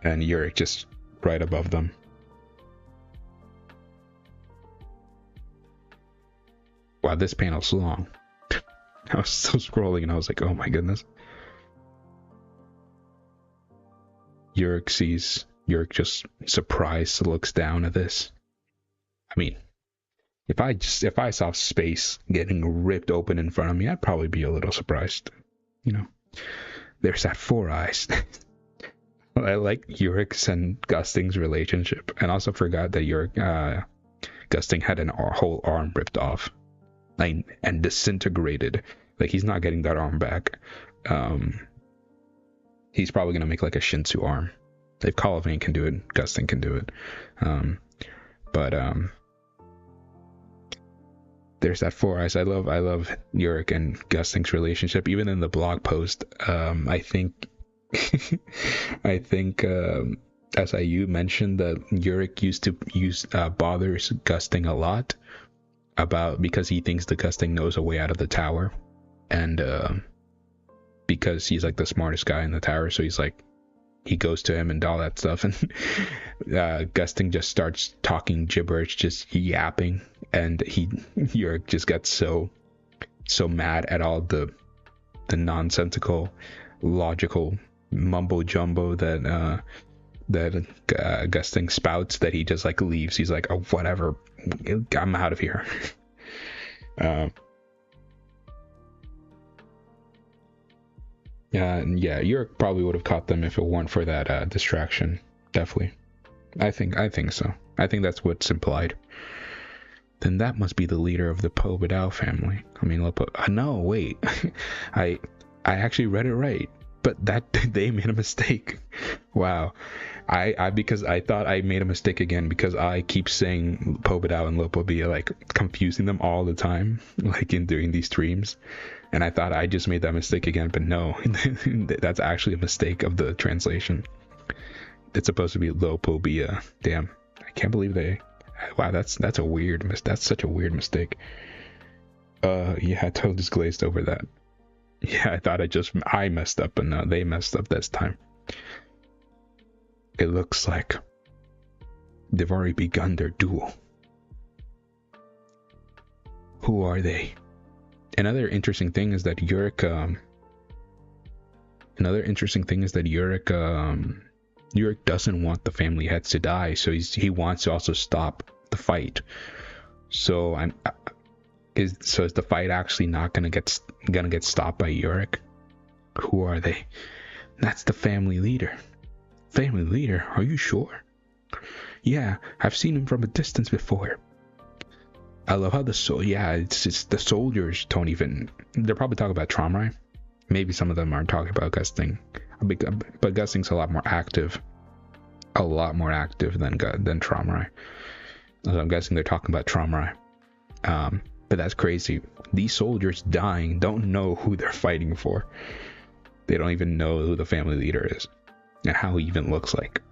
And Yurik just right above them. Wow, this panel's long. I was still scrolling and I was like, oh my goodness. Yurik just surprised looks down at this. I mean, if I saw space getting ripped open in front of me, I'd probably be a little surprised. You know, there's that Four Eyes. I like Yurik's and Gusting's relationship, and also forgot that Gusting had a whole arm ripped off, like, and disintegrated. Like, he's not getting that arm back. He's probably gonna make like a Shinsu arm. If Colvin can do it, Gusting can do it. But there's that Four Eyes. I love Yurik and Gusting's relationship. Even in the blog post, I think SIU mentioned that Yurik used to bothers Gusting a lot because he thinks the Gusting knows a way out of the tower, and because he's like the smartest guy in the tower, so he's like, he goes to him and all that stuff, and Gusting just starts talking gibberish, just yapping, and Yurik just gets so mad at all the nonsensical, logical mumbo jumbo that Gusting spouts, that he just like leaves. He's like, oh, whatever, I'm out of here. Yeah, Yurik probably would have caught them if it weren't for that distraction. Definitely. I think so. I think that's what's implied. Then that must be the leader of the Pobedao family. I mean, no, wait. I actually read it right, but that they made a mistake. Wow. Because I thought I made a mistake again, because I keep saying Pobedao and Lopobia, like confusing them all the time, like during these streams. And I thought I just made that mistake again, but no, that's actually a mistake of the translation. It's supposed to be Lopobia. Damn, I can't believe they. Wow, that's such a weird mistake. Yeah, I totally just glazed over that. Yeah, I thought I messed up, but no, they messed up this time. It looks like they've already begun their duel. Who are they? Another interesting thing is that Yurik doesn't want the family heads to die, so he wants to also stop the fight. So is the fight actually not gonna get stopped by Yurik? Who are they? That's the family leader. Family leader? Are you sure? Yeah, I've seen him from a distance before. I love how it's the soldiers don't even. They're probably talking about Tromrai. Maybe some of them aren't talking about Gusting, but Gusting's a lot more active than Tromrai. So I'm guessing they're talking about Tromrai. But that's crazy. These soldiers dying don't know who they're fighting for. They don't even know who the family leader is and how he even looks like.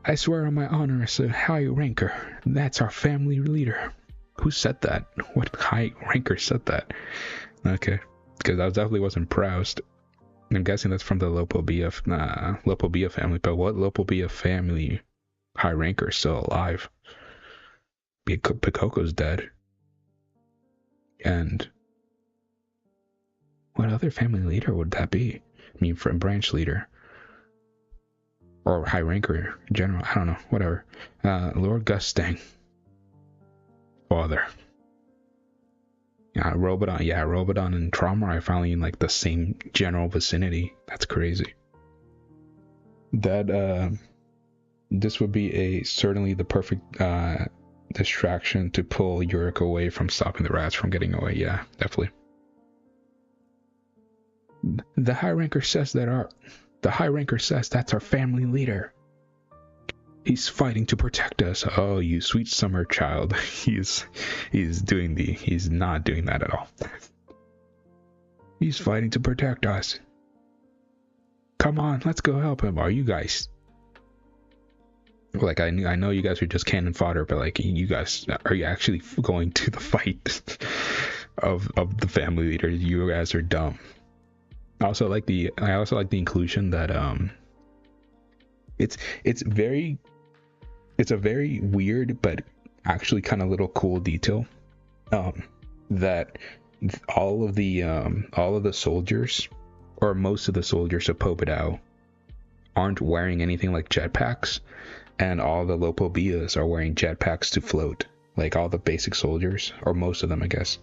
I swear on my honor as a high ranker, that's our family leader. Who said that? What high ranker said that? Okay, because that definitely wasn't Proust. I'm guessing that's from the Lopobia family, but what Lopobia family high ranker is still alive? Pikoko's dead. And what other family leader would that be? I mean, from branch leader. Or high ranker in general, I don't know, whatever. Lord Gusting. Father. Yeah, Robodon and Tromrai are finally in like the same general vicinity. That's crazy. That this would be certainly the perfect distraction to pull Yurik away from stopping the rats from getting away. Yeah, definitely. The high ranker says that's our family leader. He's fighting to protect us. Oh, you sweet summer child. He's not doing that at all. He's fighting to protect us. Come on, let's go help him. Are you guys? Like, I know you guys are just cannon fodder, but like, you guys, are you actually going to the fight of the family leader? You guys are dumb. I also like the inclusion that it's a very weird but actually kind of little cool detail that all of the soldiers, or most of the soldiers of Pobedao, aren't wearing anything like jetpacks. and all the Lopobias are wearing jetpacks to float, like all the basic soldiers, or most of them, I guess.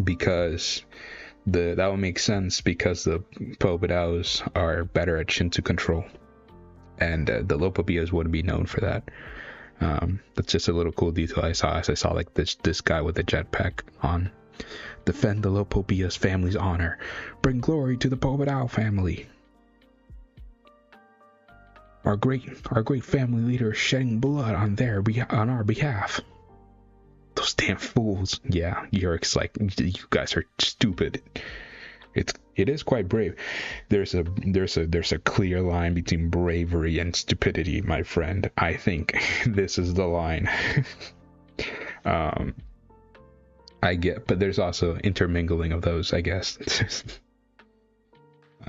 Because that would make sense, because the Pobidaos are better at Shinto control, and the Lopobias wouldn't be known for that. That's just a little cool detail I saw as I saw like this guy with a jetpack on. Defend the Lopobias family's honor. Bring glory to the Pobidao family. Our great family leader is shedding blood on our behalf. Those damn fools. Yeah, Yurik's like, you guys are stupid. It is quite brave. There's a clear line between bravery and stupidity, my friend. I think this is the line. I get, but there's also intermingling of those, I guess.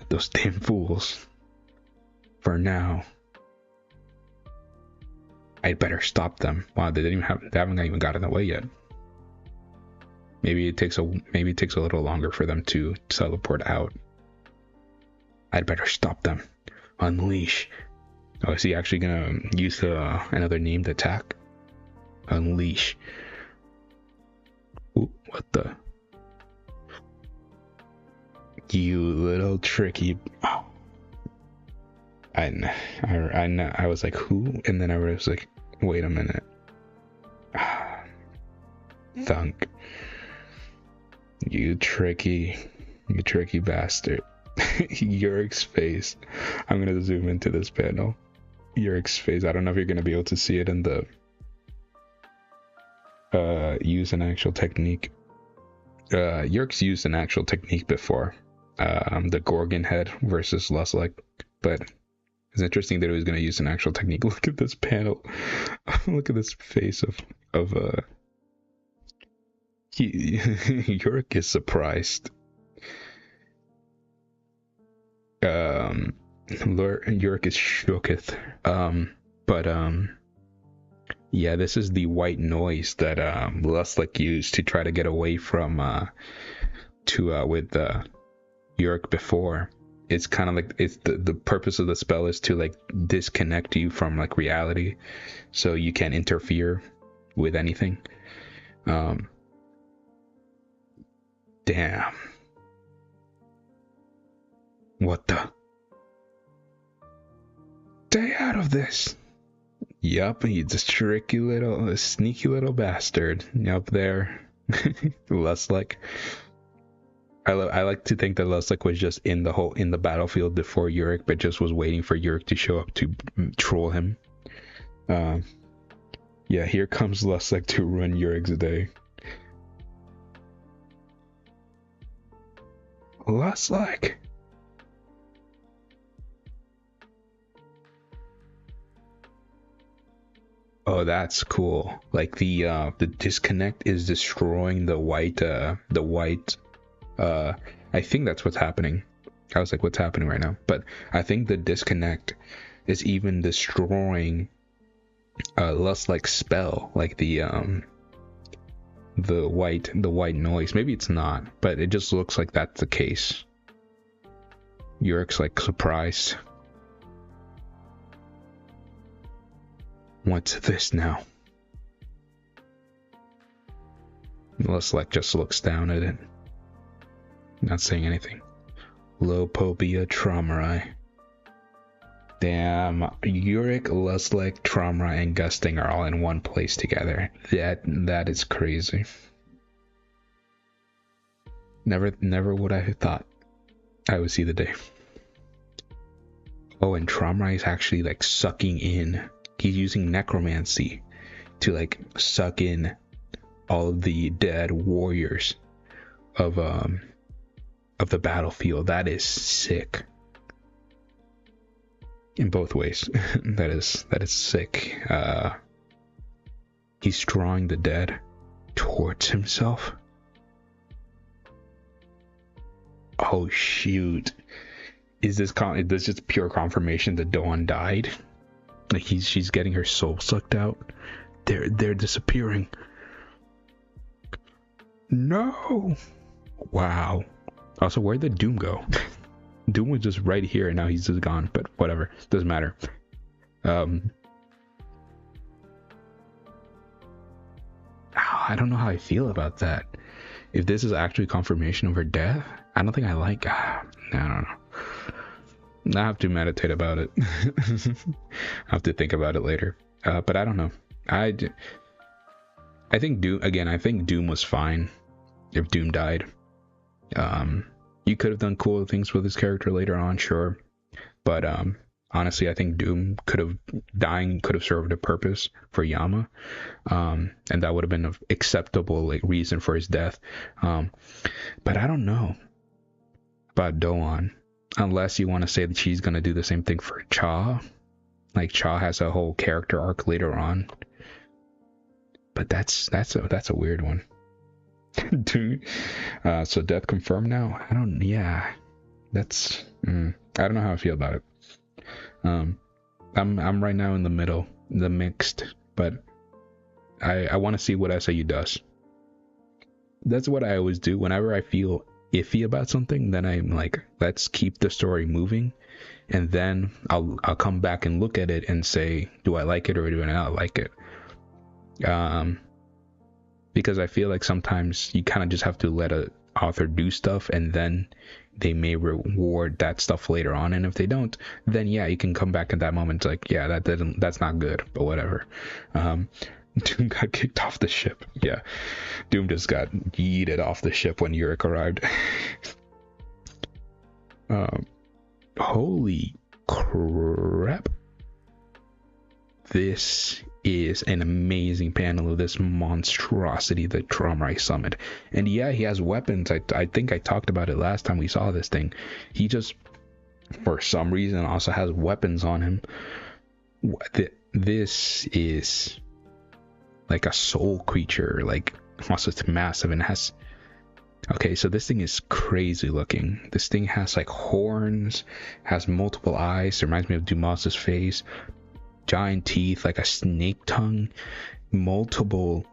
Those damn fools. For now, I'd better stop them. Wow, they haven't even gotten away yet. Maybe it takes a little longer for them to teleport out. I'd better stop them. Unleash. Oh, is he actually gonna use another named attack? Unleash. Ooh, what the? You little tricky. Oh. I was like, who? And then I was like, wait a minute. Thunk. You tricky bastard. Yurik's face. I'm gonna zoom into this panel. Yurik's face. I don't know if you're gonna be able to see it in the use an actual technique. Yurik's used an actual technique before. The Gorgon head versus Luslik, but it's interesting that he was gonna use an actual technique. Look at this panel. Look at this face of Yurik is surprised. Yurik is shooketh. Yeah, this is the white noise that Luslik used to try to get away from with Yurik before. It's kind of like, it's the purpose of the spell is to like disconnect you from like reality, so you can't interfere with anything. Damn. What the? Stay out of this. Yup, he's a sneaky little bastard. Yup, there. Luslik. I like to think that Luslik was just in the battlefield before Yurik, but just was waiting for Yurik to show up to troll him. Yeah, here comes Luslik to ruin Yurik's day. Luslik. Oh, that's cool. Like the disconnect is destroying the white. I think that's what's happening. I was like, what's happening right now? But I think the disconnect is even destroying Luslik's spell, like the white noise. Maybe it's not, but it just looks like that's the case. Yurik's like surprised. What's this now? Luslik just looks down at it, not saying anything. Lopobia Traumarai. Damn, Yurik, Luslik, Traumarai, and Gusting are all in one place together. That is crazy. Never would I have thought I would see the day. Oh, and Traumarai is actually like sucking in. He's using necromancy to like suck in all of the dead warriors of the battlefield. That is sick. In both ways. that is sick. He's drawing the dead towards himself. Oh shoot. Is this just pure confirmation that Dawn died? Like she's getting her soul sucked out. They're disappearing. No. Wow. Also, where'd the Doom go? Doom was just right here and now he's just gone, but whatever. Doesn't matter. Um, I don't know how I feel about that. If this is actually confirmation of her death, I don't think I like. I don't know. I have to meditate about it. I have to think about it later. But I don't know. I think Doom again. I think Doom was fine if Doom died. You could have done cool things with his character later on, sure. But honestly, I think Doom dying could have served a purpose for Yama, and that would have been an acceptable reason for his death. But I don't know about Doan, unless you want to say that she's gonna do the same thing for Cha. Like Cha has a whole character arc later on, but that's a weird one. Dude, so death confirmed now. I don't know how I feel about it. I'm right now in the middle, the mixed, but I want to see what SAU does. That's what I always do whenever I feel iffy about something. Then I'm like, let's keep the story moving, and then I'll come back and look at it and say, do I like it or do I not like it? Because I feel like sometimes you kind of just have to let a author do stuff, and then they may reward that stuff later on. And if they don't, then yeah, you can come back at that moment like, yeah, that's not good, but whatever. Doom got kicked off the ship. Yeah, Doom just got yeeted off the ship when Yurik arrived. Holy crap. This is an amazing panel of this monstrosity that Tromrai summoned. And yeah, he has weapons. I think I talked about it last time we saw this thing. He just, for some reason, also has weapons on him. This is like a soul creature. Like, also it's massive and has... Okay, so this thing is crazy looking. This thing has like horns, has multiple eyes. It reminds me of Dumas's face. Giant teeth, like a snake tongue, multiple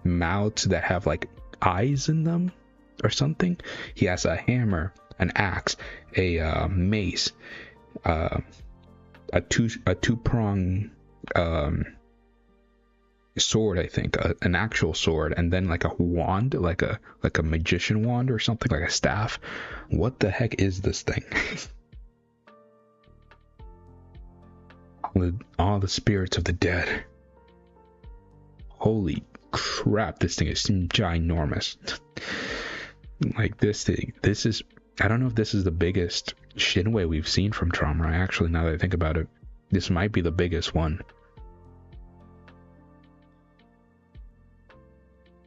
mouths that have like eyes in them or something. He has a hammer, an axe, a mace, a two-prong sword, I think, an actual sword, and then like a wand, like a magician wand or something, like a staff. What the heck is this thing? All the spirits of the dead. Holy crap, this thing is ginormous. Like this is, I don't know if this is the biggest Shinwei we've seen from Tromrai, actually, now that I think about it. This might be the biggest one.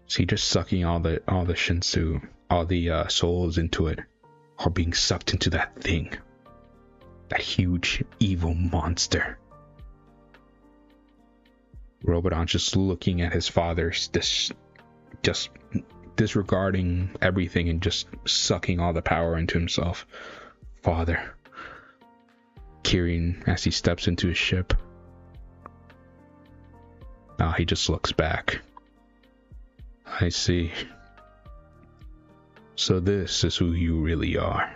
Is he just sucking all the Shinsu, all the souls into it, or being sucked into that thing? That huge evil monster. Robodon just looking at his father, just disregarding everything and just sucking all the power into himself. Father. Kirin as he steps into his ship. Now he just looks back. I see. So this is who you really are.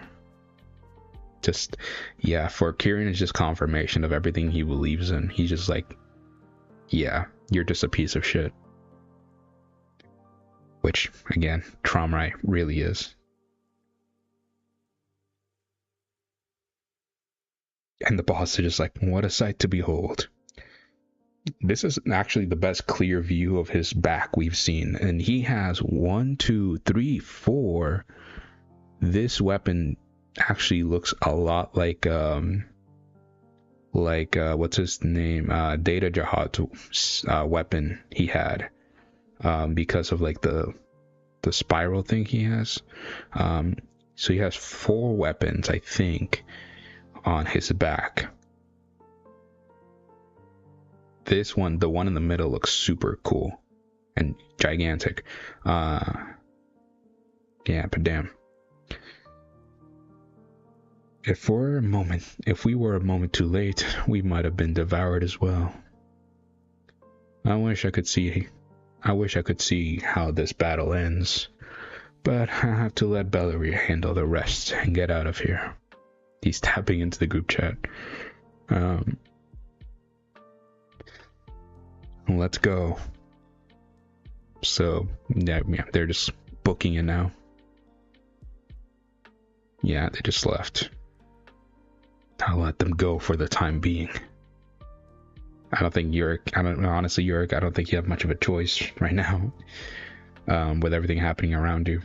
Just, yeah, for Kirin it's just confirmation of everything he believes in. He's just like, yeah, you're just a piece of shit. Which, again, Tromrai really is. And the boss is just like, what a sight to behold. This is actually the best clear view of his back we've seen. And he has 1, 2, 3, 4. This weapon actually looks a lot like what's his name, Data Jahat's weapon he had, because of like the spiral thing he has. So he has 4 weapons, I think, on his back. This one, the one in the middle, looks super cool and gigantic. Yeah, but damn. If we were a moment too late, we might have been devoured as well. I wish I could see how this battle ends, but I have to let Bellery handle the rest and get out of here. He's tapping into the group chat. Let's go. So yeah, they're just booking it now. Yeah, they just left. I'll let them go for the time being. I don't think Yurik, honestly, Yurik, I don't think you have much of a choice right now, with everything happening around you.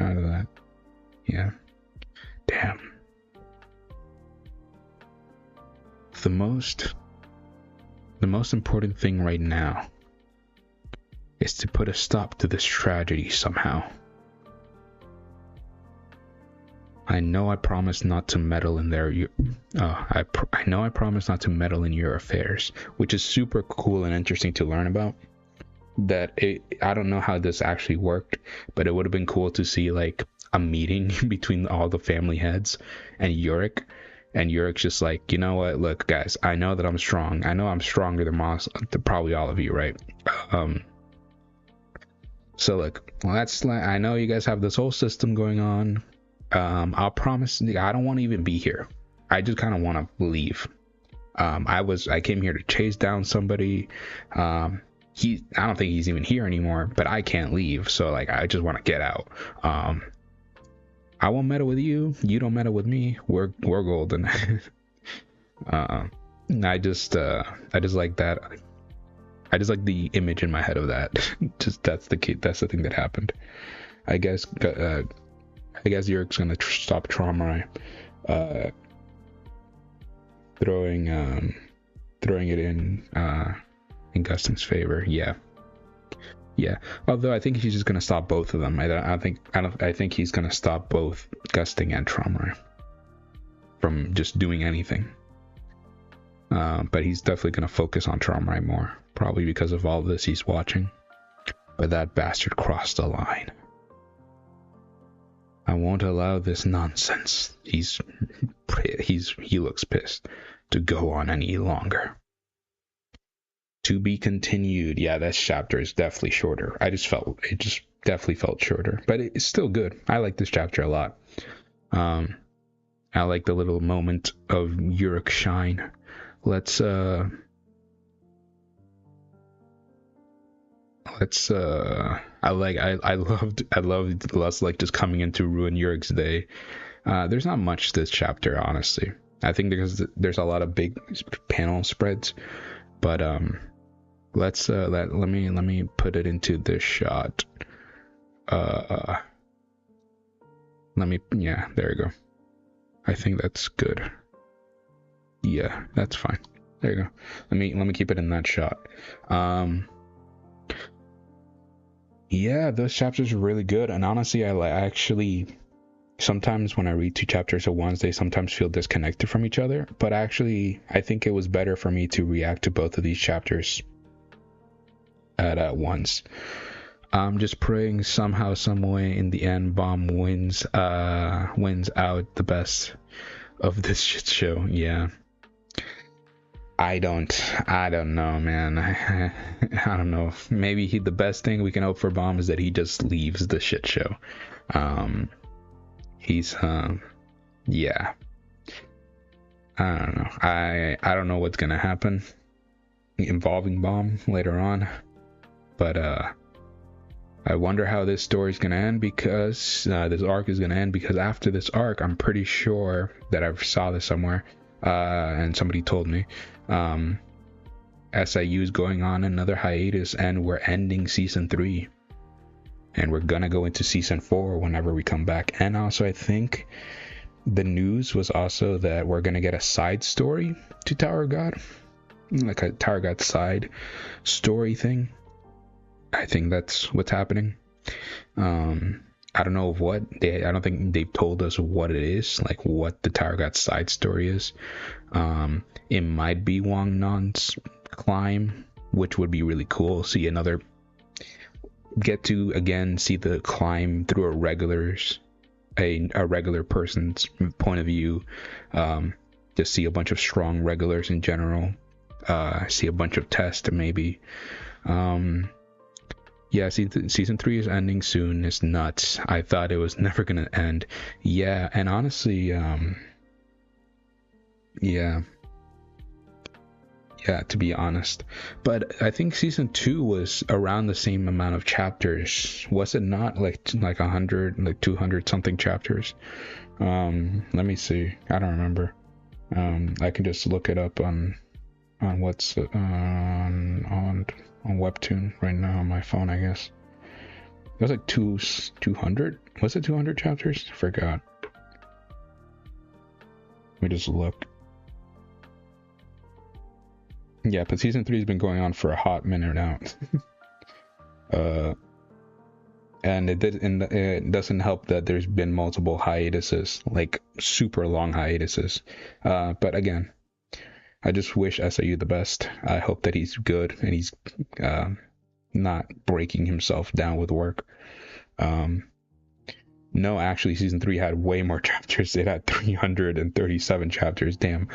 Out of that. Yeah. Damn. The most important thing right now is to put a stop to this tragedy somehow. I know I promised not to meddle in I know I promised not to meddle in your affairs, which is super cool and interesting to learn about. I don't know how this actually worked, but it would have been cool to see like a meeting between all the family heads and Yurik. And Yurik's just like, you know what? Look, guys, I know that I'm strong. I know I'm stronger than probably all of you, right? So look, I know you guys have this whole system going on. I'll promise, I don't want to even be here. I just kind of want to leave. I came here to chase down somebody. I don't think he's even here anymore, but I can't leave. So like, I just want to get out. I won't meddle with you. You don't meddle with me. We're golden. I just like that. I just like the image in my head of that. That's the thing that happened. I guess Yurik's gonna stop Traumarai, throwing it in Gusting's favor. Yeah. Although I think he's just gonna stop both of them. I think he's gonna stop both Gusting and Traumarai from just doing anything. But he's definitely gonna focus on Traumarai more, probably because of all this he's watching. But that bastard crossed the line. I won't allow this nonsense. He looks pissed to go on any longer. To be continued. Yeah, that chapter is definitely shorter. It just definitely felt shorter, but it's still good. I like this chapter a lot. I like the little moment of Yurik shine. I loved Lust like just coming in to ruin Yurik's day. There's not much this chapter, honestly. I think because there's a lot of big panel spreads, but let me put it into this shot. There you go. I think that's good. Yeah, that's fine. There you go. Let me keep it in that shot. Yeah, those chapters are really good, and honestly, I actually sometimes when I read two chapters at once, they sometimes feel disconnected from each other. But actually, I think it was better for me to react to both of these chapters at once. I'm just praying somehow, some way, in the end, Bomb wins out the best of this shit show. Yeah. I don't know, man. I don't know. Maybe the best thing we can hope for Bomb is that he just leaves the shit show. Yeah. I don't know. I don't know what's gonna happen involving Bomb later on, but I wonder how this story's gonna end, because this arc is gonna end, because after this arc, I'm pretty sure that I saw this somewhere, and somebody told me, SIU is going on another hiatus, and we're ending season 3, and we're gonna go into season 4 whenever we come back. And also, I think the news was also that we're gonna get a side story to Tower of God, like a Tower of God side story thing. I think that's what's happening. I don't know what I don't think they've told us what it is, like what the Tower of God side story is. It might be Wang Nan's climb, which would be really cool. Get to again see the climb through a regular person's point of view. Just see a bunch of strong regulars in general. see a bunch of tests maybe. Yeah, season 3 is ending soon. It's nuts. I thought it was never gonna end. Yeah, and honestly, yeah, to be honest. But I think season 2 was around the same amount of chapters. Was it not like 100, like 200 something chapters? Let me see. I don't remember. I can just look it up on what's on Webtoon right now on my phone, I guess. It was like 200? Was it 200 chapters? I forgot. Let me just look. Yeah, but season 3 has been going on for a hot minute now. And it doesn't help that there's been multiple hiatuses, like super long hiatuses. But again, I just wish SIU the best. I hope that he's good and he's not breaking himself down with work. No, actually, season 3 had way more chapters. It had 337 chapters. Damn.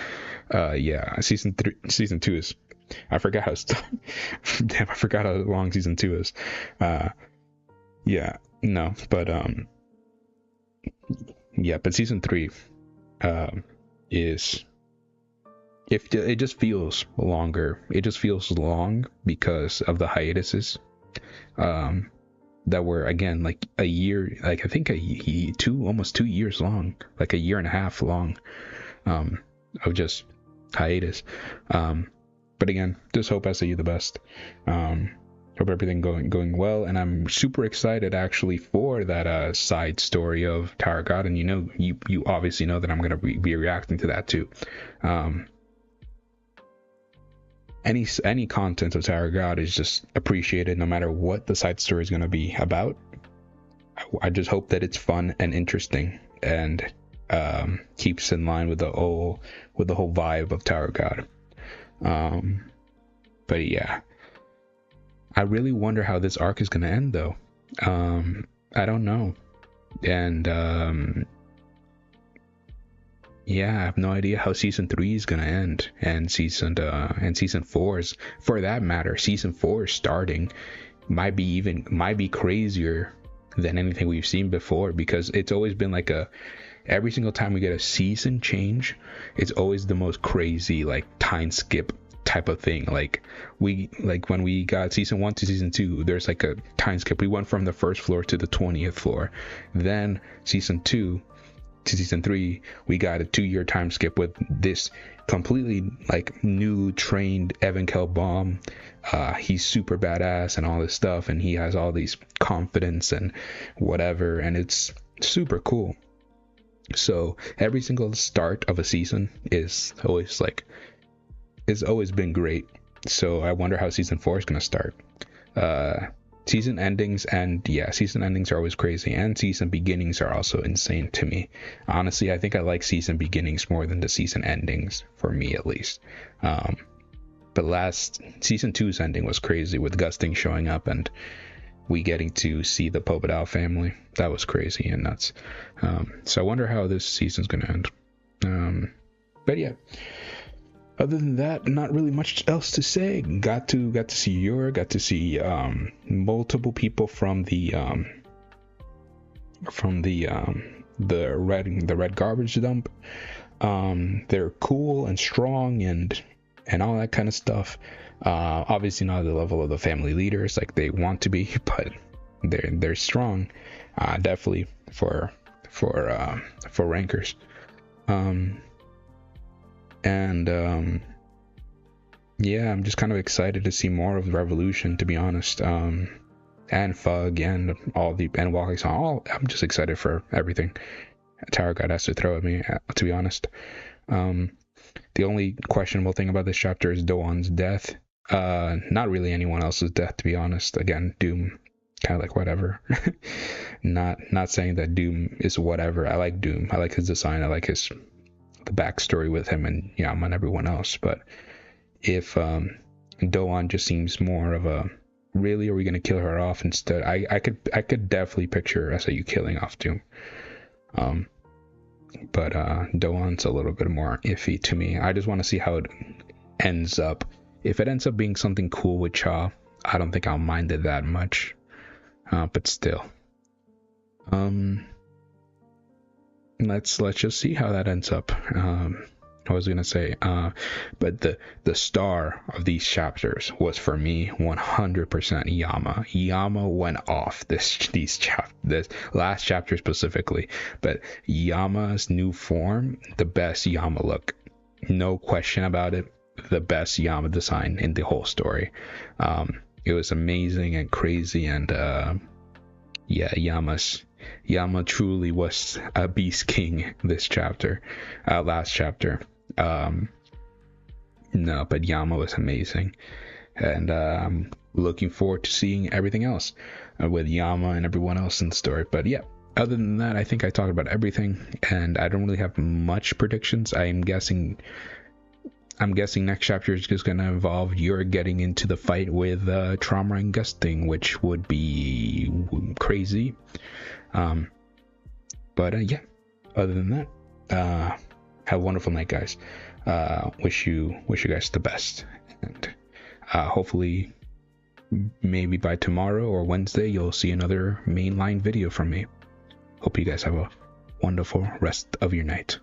Yeah, season 2 is. I forgot how. Damn, I forgot how long season 2 is. Yeah, no, but yeah, but season 3 is. If it just feels longer. It just feels long because of the hiatuses. That were again like a year, like I think almost 2 years long, like a year and a half long, of just hiatus. But again, just hope SAU the best. Hope everything going well, and I'm super excited actually for that side story of Tower God, and you obviously know that I'm gonna be reacting to that too. Any content of Tower God is just appreciated, no matter what the side story is going to be about. I just hope that it's fun and interesting and keeps in line with the whole vibe of Tower God. But yeah, I really wonder how this arc is going to end, though. I don't know, and yeah, I have no idea how season 3 is gonna end, and season 4 is, for that matter, season 4 starting might be crazier than anything we've seen before, because it's always been like every single time we get a season change, it's always the most crazy like time skip type of thing. Like when we got season 1 to season 2, there's like a time skip. We went from the first floor to the 20th floor. Then season 2 to season 3, we got a 2-year time skip with this completely like new trained Evan Kell Baum. He's super badass and all this stuff, and he has all these confidence and whatever, and it's super cool. So every single start of a season is always it's always been great. So I wonder how season 4 is gonna start. Season endings are always crazy, and season beginnings are also insane to me. Honestly, I think I like season beginnings more than the season endings, for me at least. But last season 2's ending was crazy, with Gusting showing up and we getting to see the Pobedao family. That was crazy and nuts. So I wonder how this season's gonna end. But yeah, other than that, not really much else to say. Got to see Yura, got to see multiple people from the red garbage dump. They're cool and strong and all that kind of stuff. Obviously not at the level of the family leaders like they want to be, but they're strong. Definitely for rankers. Yeah, I'm just kind of excited to see more of Revolution, to be honest. And Fug and and Walking Song. I'm just excited for everything Tower God has to throw at me, to be honest. The only questionable thing about this chapter is Doan's death. Not really anyone else's death, to be honest. Again, Doom, kind of like whatever. Not saying that Doom is whatever. I like Doom. I like his design. I like the backstory with him and Yama and everyone else. But if Doan just seems more of a, really, are we gonna kill her off instead? I could definitely picture SAU killing off Doom. But Doan's a little bit more iffy to me. I just want to see how it ends up if it ends up being something cool with Cha, I don't think I'll mind it that much. But still, let's just see how that ends up. I was gonna say, but the star of these chapters was for me 100% Yama. Yama went off this last chapter specifically, but Yama's new form, the best Yama look, no question about it. The best Yama design in the whole story. It was amazing and crazy, and yeah, Yama truly was a beast king this chapter, last chapter. No, but Yama was amazing, and looking forward to seeing everything else with Yama and everyone else in the story. But yeah, other than that, I think I talked about everything, and I don't really have much predictions. I'm guessing next chapter is just gonna involve you're getting into the fight with Trauma and Gusting, which would be crazy. But yeah, other than that, have a wonderful night, guys. Wish you guys the best, and hopefully maybe by tomorrow or Wednesday you'll see another mainline video from me. Hope you guys have a wonderful rest of your night.